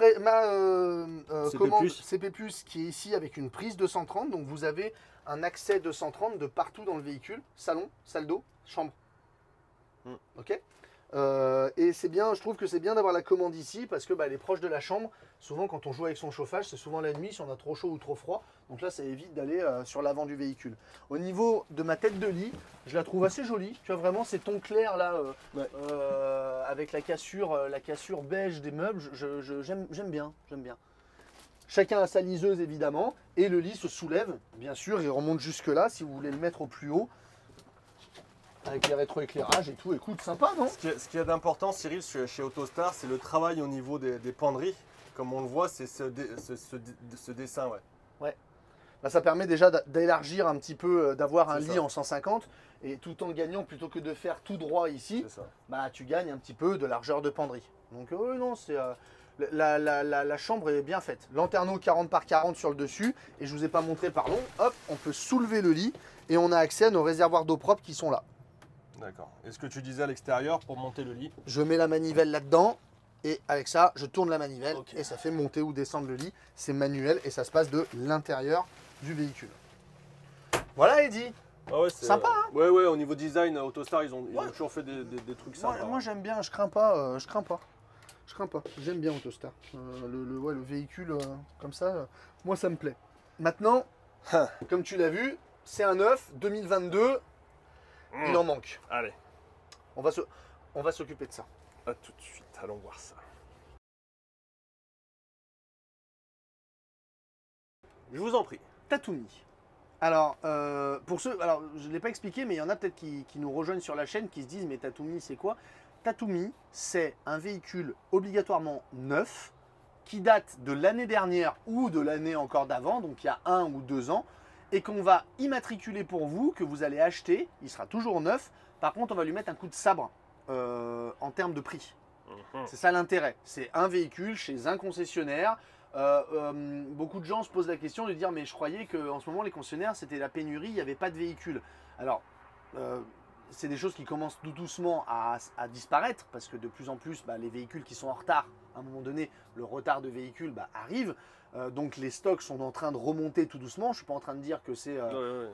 commande CP+, qui est ici avec une prise 230. Donc vous avez un accès 230 de partout dans le véhicule. Salon, salle d'eau, chambre. Ok. Et c'est bien, je trouve que c'est bien d'avoir la commande ici parce que elle est proche de la chambre. Souvent quand on joue avec son chauffage, c'est souvent la nuit si on a trop chaud ou trop froid. Donc là ça évite d'aller sur l'avant du véhicule. Au niveau de ma tête de lit, je la trouve assez jolie. Tu vois vraiment ces tons clairs là, avec la cassure beige des meubles, j'aime bien. Chacun a sa liseuse évidemment et le lit se soulève bien sûr, il remonte jusque là si vous voulez le mettre au plus haut. Avec les rétroéclairages et tout, écoute, sympa, non? Ce qui est d'important, Cyril, chez Autostar, c'est le travail au niveau des penderies. Comme on le voit, c'est ce dessin, ouais. Ouais. Bah, ça permet déjà d'élargir un petit peu, d'avoir un lit en 150, et tout en gagnant, plutôt que de faire tout droit ici, bah, tu gagnes un petit peu de largeur de penderie. Donc, non, c'est... la chambre est bien faite. Lanterneau 40 par 40 sur le dessus, et je vous ai pas montré, pardon, hop, on peut soulever le lit, et on a accès à nos réservoirs d'eau propre qui sont là. D'accord. Et ce que tu disais à l'extérieur pour monter le lit? Je mets la manivelle là-dedans et avec ça, je tourne la manivelle et ça fait monter ou descendre le lit. C'est manuel et ça se passe de l'intérieur du véhicule. Voilà Eddy. Ah ouais, sympa hein? Ouais, au niveau design, Autostar, ils ont toujours fait des trucs sympas. Moi j'aime bien, je crains pas. J'aime bien Autostar. Le véhicule comme ça, moi ça me plaît. Maintenant, comme tu l'as vu, c'est un neuf 2022. Il en manque. Allez. On va s'occuper de ça. A tout de suite, allons voir ça. Je vous en prie. Tatoomi. Alors, je ne l'ai pas expliqué, mais il y en a peut-être qui nous rejoignent sur la chaîne, qui se disent, mais Tatoomi, c'est quoi? Tatoomi, c'est un véhicule obligatoirement neuf, qui date de l'année dernière ou de l'année encore d'avant, donc il y a 1 ou 2 ans, et qu'on va immatriculer pour vous, que vous allez acheter, il sera toujours neuf. Par contre, on va lui mettre un coup de sabre en termes de prix. Mhm. C'est ça l'intérêt. C'est un véhicule chez un concessionnaire. Beaucoup de gens se posent la question de dire mais je croyais qu'en ce moment les concessionnaires c'était la pénurie, il n'y avait pas de véhicules. Alors c'est des choses qui commencent tout doucement à disparaître parce que de plus en plus les véhicules qui sont en retard, à un moment donné le retard de véhicules arrive. Donc les stocks sont en train de remonter tout doucement. Je ne suis pas en train de dire que c'est...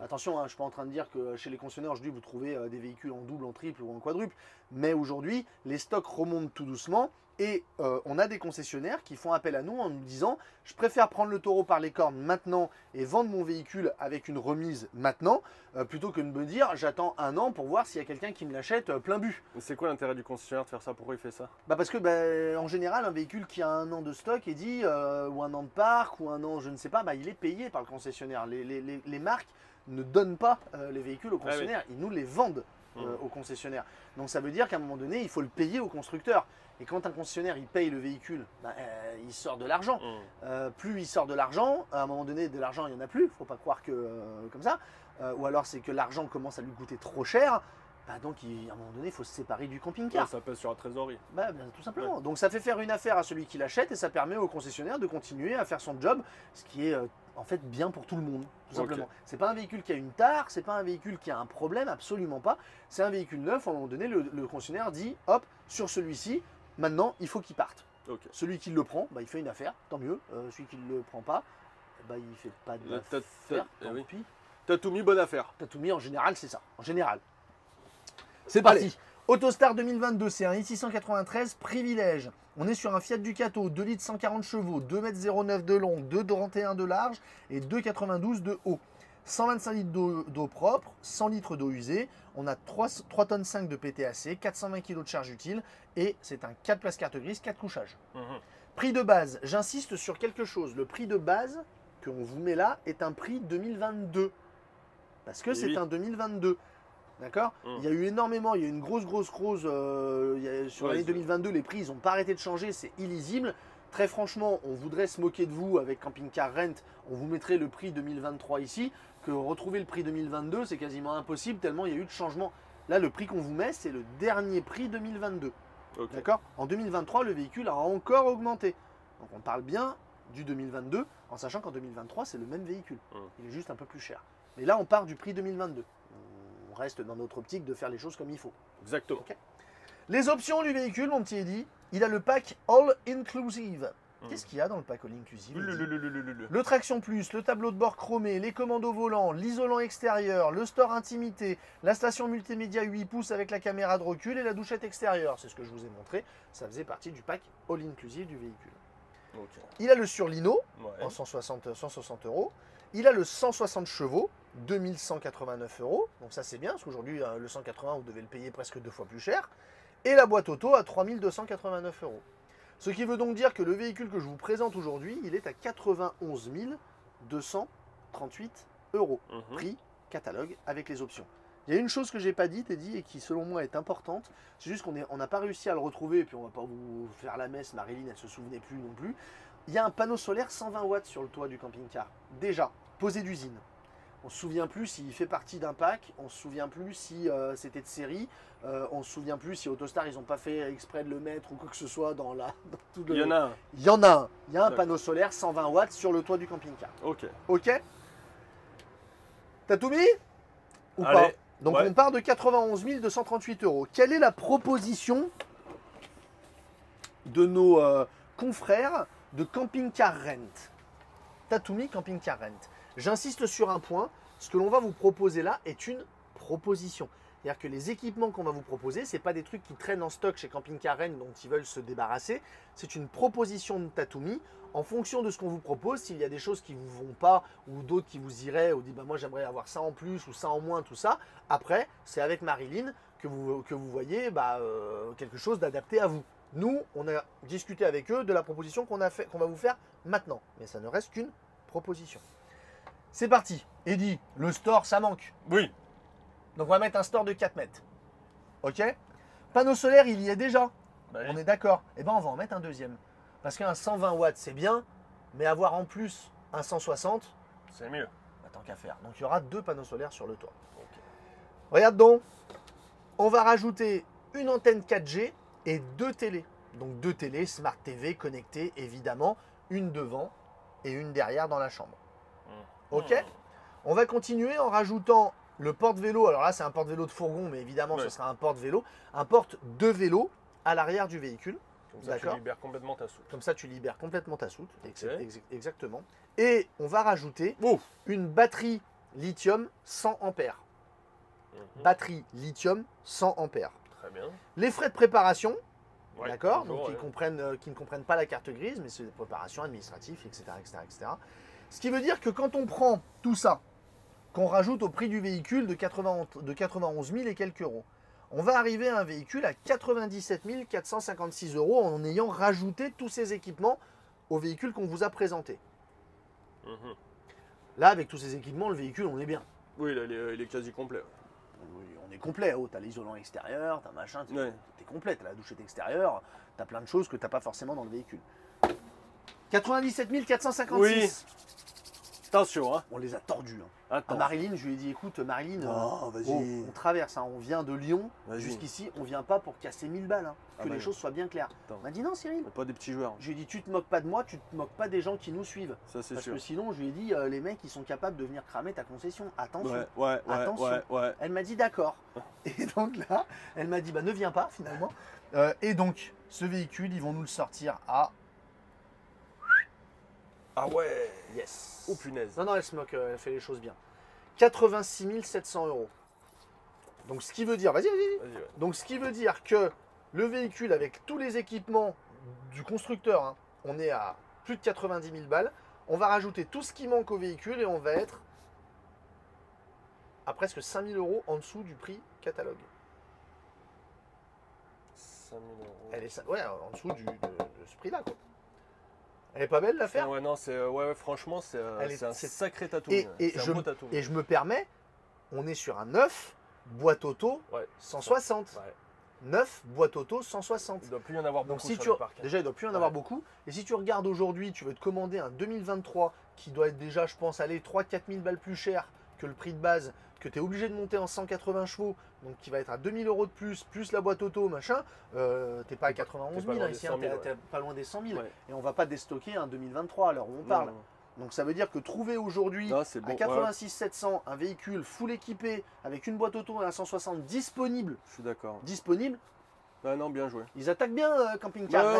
Attention, hein, je ne suis pas en train de dire que chez les concessionnaires aujourd'hui vous trouvez des véhicules en double, en triple ou en quadruple. Mais aujourd'hui les stocks remontent tout doucement. Et on a des concessionnaires qui font appel à nous en nous disant « Je préfère prendre le taureau par les cornes maintenant et vendre mon véhicule avec une remise maintenant plutôt que de me dire « J'attends un an pour voir s'il y a quelqu'un qui me l'achète plein but. » C'est quoi l'intérêt du concessionnaire de faire ça? Pourquoi il fait ça? Parce que en général, un véhicule qui a un an de stock est dit, ou un an de parc, ou un an, je ne sais pas, il est payé par le concessionnaire. Les marques ne donnent pas les véhicules aux concessionnaires, ils nous les vendent aux concessionnaires. Donc ça veut dire qu'à un moment donné, il faut le payer au constructeur. Et quand un concessionnaire il paye le véhicule, il sort de l'argent. Plus il sort de l'argent, à un moment donné, de l'argent il n'y en a plus. Il ne faut pas croire que comme ça. Ou alors c'est que l'argent commence à lui coûter trop cher. Donc à un moment donné, il faut se séparer du camping-car. Ça pèse sur la trésorerie. Tout simplement. Donc ça fait faire une affaire à celui qui l'achète et ça permet au concessionnaire de continuer à faire son job, ce qui est en fait bien pour tout le monde, tout simplement. C'est pas un véhicule qui a une tare, c'est pas un véhicule qui a un problème, absolument pas. C'est un véhicule neuf, à un moment donné, le concessionnaire dit, hop, sur celui-ci, maintenant, il faut qu'il parte. Celui qui le prend, il fait une affaire, tant mieux. Celui qui ne le prend pas, il fait pas d'affaire, tant pis. T'as tout mis, bonne affaire. T'as tout mis, en général, c'est ça. En général. C'est parti. Allez. Autostar 2022, c'est un i693 privilège. On est sur un Fiat Ducato, 2 litres 140 chevaux, 2,09 m de long, 2,31 de large et 2,92 de haut. 125 litres d'eau propre, 100 litres d'eau usée. On a 3,5 tonnes de PTAC, 420 kg de charge utile et c'est un 4 places carte grise, 4 couchages. Prix de base, j'insiste sur quelque chose. Le prix de base qu'on vous met là est un prix 2022. Parce que c'est un 2022. D'accord. Il y a eu énormément, il y a eu une grosse sur l'année 2022, les prix, ils n'ont pas arrêté de changer, c'est illisible. Très franchement, on voudrait se moquer de vous avec Camping Car Rent, on vous mettrait le prix 2023 ici, que retrouver le prix 2022, c'est quasiment impossible tellement il y a eu de changements. Là, le prix qu'on vous met, c'est le dernier prix 2022. D'accord. En 2023, le véhicule a encore augmenté. Donc on parle bien du 2022, en sachant qu'en 2023, c'est le même véhicule. Il est juste un peu plus cher. Mais là, on part du prix 2022. On reste dans notre optique de faire les choses comme il faut. Exactement. Les options du véhicule, mon petit Eddy, il a le pack All Inclusive. Qu'est-ce qu'il y a dans le pack All Inclusive? Le traction plus, le tableau de bord chromé, les commandes au volant, l'isolant extérieur, le store intimité, la station multimédia 8 pouces avec la caméra de recul et la douchette extérieure. C'est ce que je vous ai montré. Ça faisait partie du pack All Inclusive du véhicule. Il a le surlino en 160 €. Il a le 160 chevaux, 2189 €. Donc ça c'est bien, parce qu'aujourd'hui le 180 vous devez le payer presque 2 fois plus cher. Et la boîte auto à 3289 €. Ce qui veut donc dire que le véhicule que je vous présente aujourd'hui, il est à 91 238 €. Prix catalogue avec les options. Il y a une chose que je n'ai pas dite, Eddy, et qui selon moi est importante. C'est juste qu'on n'a pas réussi à le retrouver, et puis on ne va pas vous faire la messe, Marilyn, elle ne se souvenait plus non plus. Il y a un panneau solaire 120 watts sur le toit du camping-car. Déjà, posé d'usine. On ne se souvient plus s'il fait partie d'un pack, on ne se souvient plus si c'était de série, on ne se souvient plus si Autostar, ils n'ont pas fait exprès de le mettre ou quoi que ce soit dans tout le... Il y en a un. Il y en a un. Il y a un panneau solaire 120 watts sur le toit du camping-car. Ok. T'as tout mis? Ou Allez. pas? Donc on part de 91 238 €. Quelle est la proposition de nos confrères de Camping Car Rent? Tatumi Camping Car Rent. J'insiste sur un point, ce que l'on va vous proposer là est une proposition. C'est-à-dire que les équipements qu'on va vous proposer, ce n'est pas des trucs qui traînent en stock chez Camping Car Rent dont ils veulent se débarrasser. C'est une proposition de Tatumi. En fonction de ce qu'on vous propose, s'il y a des choses qui ne vous vont pas ou d'autres qui vous iraient, ou dit moi j'aimerais avoir ça en plus ou ça en moins, tout ça. Après, c'est avec Marilyn que vous voyez quelque chose d'adapté à vous. Nous, on a discuté avec eux de la proposition qu'on va vous faire maintenant. Mais ça ne reste qu'une proposition. C'est parti. Eddy, le store, ça manque. Oui. Donc on va mettre un store de 4 mètres. Ok. Panneau solaire, il y est déjà. On est d'accord. Eh bien, on va en mettre un deuxième. Parce qu'un 120 watts, c'est bien. Mais avoir en plus un 160, c'est mieux. Tant qu'à faire. Donc il y aura 2 panneaux solaires sur le toit. Regarde donc. On va rajouter une antenne 4G et 2 télés. Donc 2 télés, Smart TV, connectées évidemment, une devant et une derrière dans la chambre. Ok. On va continuer en rajoutant le porte-vélo. Alors là, c'est un porte-vélo de fourgon, mais évidemment, ce sera un porte-vélo. Un porte de vélo à l'arrière du véhicule. Comme ça, tu libères complètement ta soute. Comme ça, tu libères complètement ta soute. Exactement. Et on va rajouter une batterie lithium 100 ampères. Batterie lithium 100 ampères. Très bien. Les frais de préparation, d'accord, toujours, donc qui ne comprennent pas la carte grise, mais c'est des préparations administratives, etc., etc. Ce qui veut dire que quand on prend tout ça, qu'on rajoute au prix du véhicule de 91 000 et quelques euros, on va arriver à un véhicule à 97 456 euros en ayant rajouté tous ces équipements au véhicule qu'on vous a présenté. Là, avec tous ces équipements, le véhicule, on est bien. Oui, là, il est quasi complet. Oui, on est complet. Oh, tu as l'isolant extérieur, tu as machin, tu es complet. Tu as la douchette extérieure, tu as plein de choses que tu n'as pas forcément dans le véhicule. 97 456. Oui. Attention, hein. On les a tordus. Attends. À Marilyn, je lui ai dit, écoute Marilyn, on traverse, on vient de Lyon jusqu'ici, on vient pas pour casser 1000 balles, hein, que les choses soient bien claires. Elle m'a dit non Cyril. Pas des petits joueurs. Je lui ai dit, tu te moques pas de moi, tu te moques pas des gens qui nous suivent. Ça c'est Parce sûr. que sinon, je lui ai dit, les mecs, ils sont capables de venir cramer ta concession. Attention. Attention. Elle m'a dit d'accord. Et donc là, elle m'a dit, bah ne viens pas finalement. Et donc, ce véhicule, ils vont nous le sortir à... Ah ouais. Yes. Oh punaise. Non, elle se moque, elle fait les choses bien. 86 700 euros. Donc ce qui veut dire, vas-y. Donc ce qui veut dire que le véhicule avec tous les équipements du constructeur, hein, on est à plus de 90 000 balles. On va rajouter tout ce qui manque au véhicule et on va être à presque 5 000 euros en dessous du prix catalogue. 5 000 euros. Elle est en dessous de ce prix-là, quoi. Elle est pas belle l'affaire? Ouais, non, franchement, c'est un sacré tatouage. Et je me permets, on est sur un 9 boîte auto 160. Ouais. 9 boîte auto 160. Il ne doit plus y en avoir beaucoup. Donc si sur le parc. déjà, il ne doit plus y en avoir beaucoup. Et si tu regardes aujourd'hui, tu veux te commander un 2023 qui doit être déjà, je pense, aller 3-4 000 balles plus cher que le prix de base, que tu es obligé de monter en 180 chevaux, donc qui va être à 2000 euros de plus la boîte auto, machin, t'es pas à 91 000 ici, t'es pas loin des 100 000. Ouais. Et on va pas déstocker un 2023 à l'heure où on parle. Donc ça veut dire que trouver aujourd'hui à 86 700 un véhicule full équipé avec une boîte auto et un 160 disponible. Je suis d'accord. Disponible. Ah non, bien joué. Ils attaquent bien Camping Car.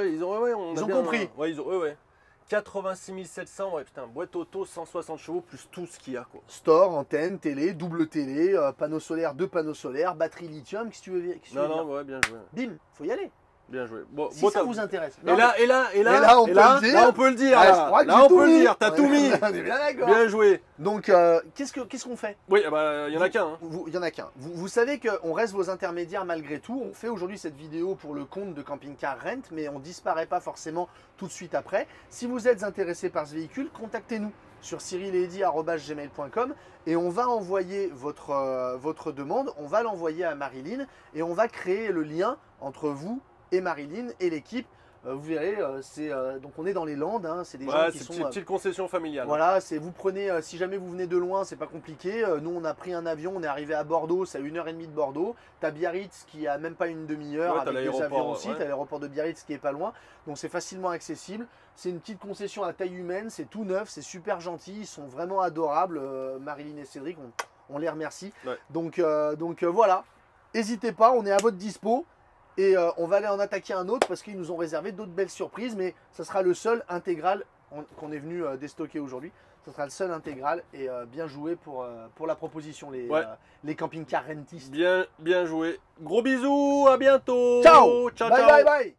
Ils ont compris. Ouais. 86 700, ouais, putain, boîte auto, 160 chevaux, plus tout ce qu'il y a, quoi. Store, antenne, télé, double télé, panneaux solaires, 2 panneaux solaires, batterie lithium, qu'est-ce que tu veux dire? Ouais, bien joué. Bim, faut y aller. Bien joué. Bon, si ça vous intéresse. Et là, on peut le dire. Là, on peut le dire. T'as tout mis. On est bien d'accord. Bien joué. Donc, qu'est-ce qu'on fait? Oui, il y en a qu'un. Il y en a qu'un. Vous savez qu'on reste vos intermédiaires malgré tout. On fait aujourd'hui cette vidéo pour le compte de Camping Car Rent, mais on disparaît pas forcément tout de suite après. Si vous êtes intéressé par ce véhicule, contactez-nous sur cyriledi@gmail.com et on va envoyer votre demande. On va l'envoyer à Marilyn et on va créer le lien entre vous et Marilyn et l'équipe. Vous verrez, donc on est dans les Landes, hein, c'est des gens qui sont... C'est une petite concession familiale. Voilà, vous prenez, si jamais vous venez de loin, c'est pas compliqué. Nous, on a pris un avion, on est arrivé à Bordeaux, c'est à 1h30 de Bordeaux. T'as Biarritz qui a même pas une demi-heure, avec des avions aussi. T'as l'aéroport de Biarritz qui est pas loin, donc c'est facilement accessible. C'est une petite concession à taille humaine, c'est tout neuf, c'est super gentil, ils sont vraiment adorables. Marilyn et Cédric, on les remercie. Ouais. Donc voilà, n'hésitez pas, on est à votre dispo. Et on va aller en attaquer un autre parce qu'ils nous ont réservé d'autres belles surprises. Mais ça sera le seul intégral qu'on est venu déstocker aujourd'hui. Ce sera le seul intégral. Et bien joué pour la proposition, les camping-car rentistes. Bien joué. Gros bisous, à bientôt. Ciao. Ciao. Bye.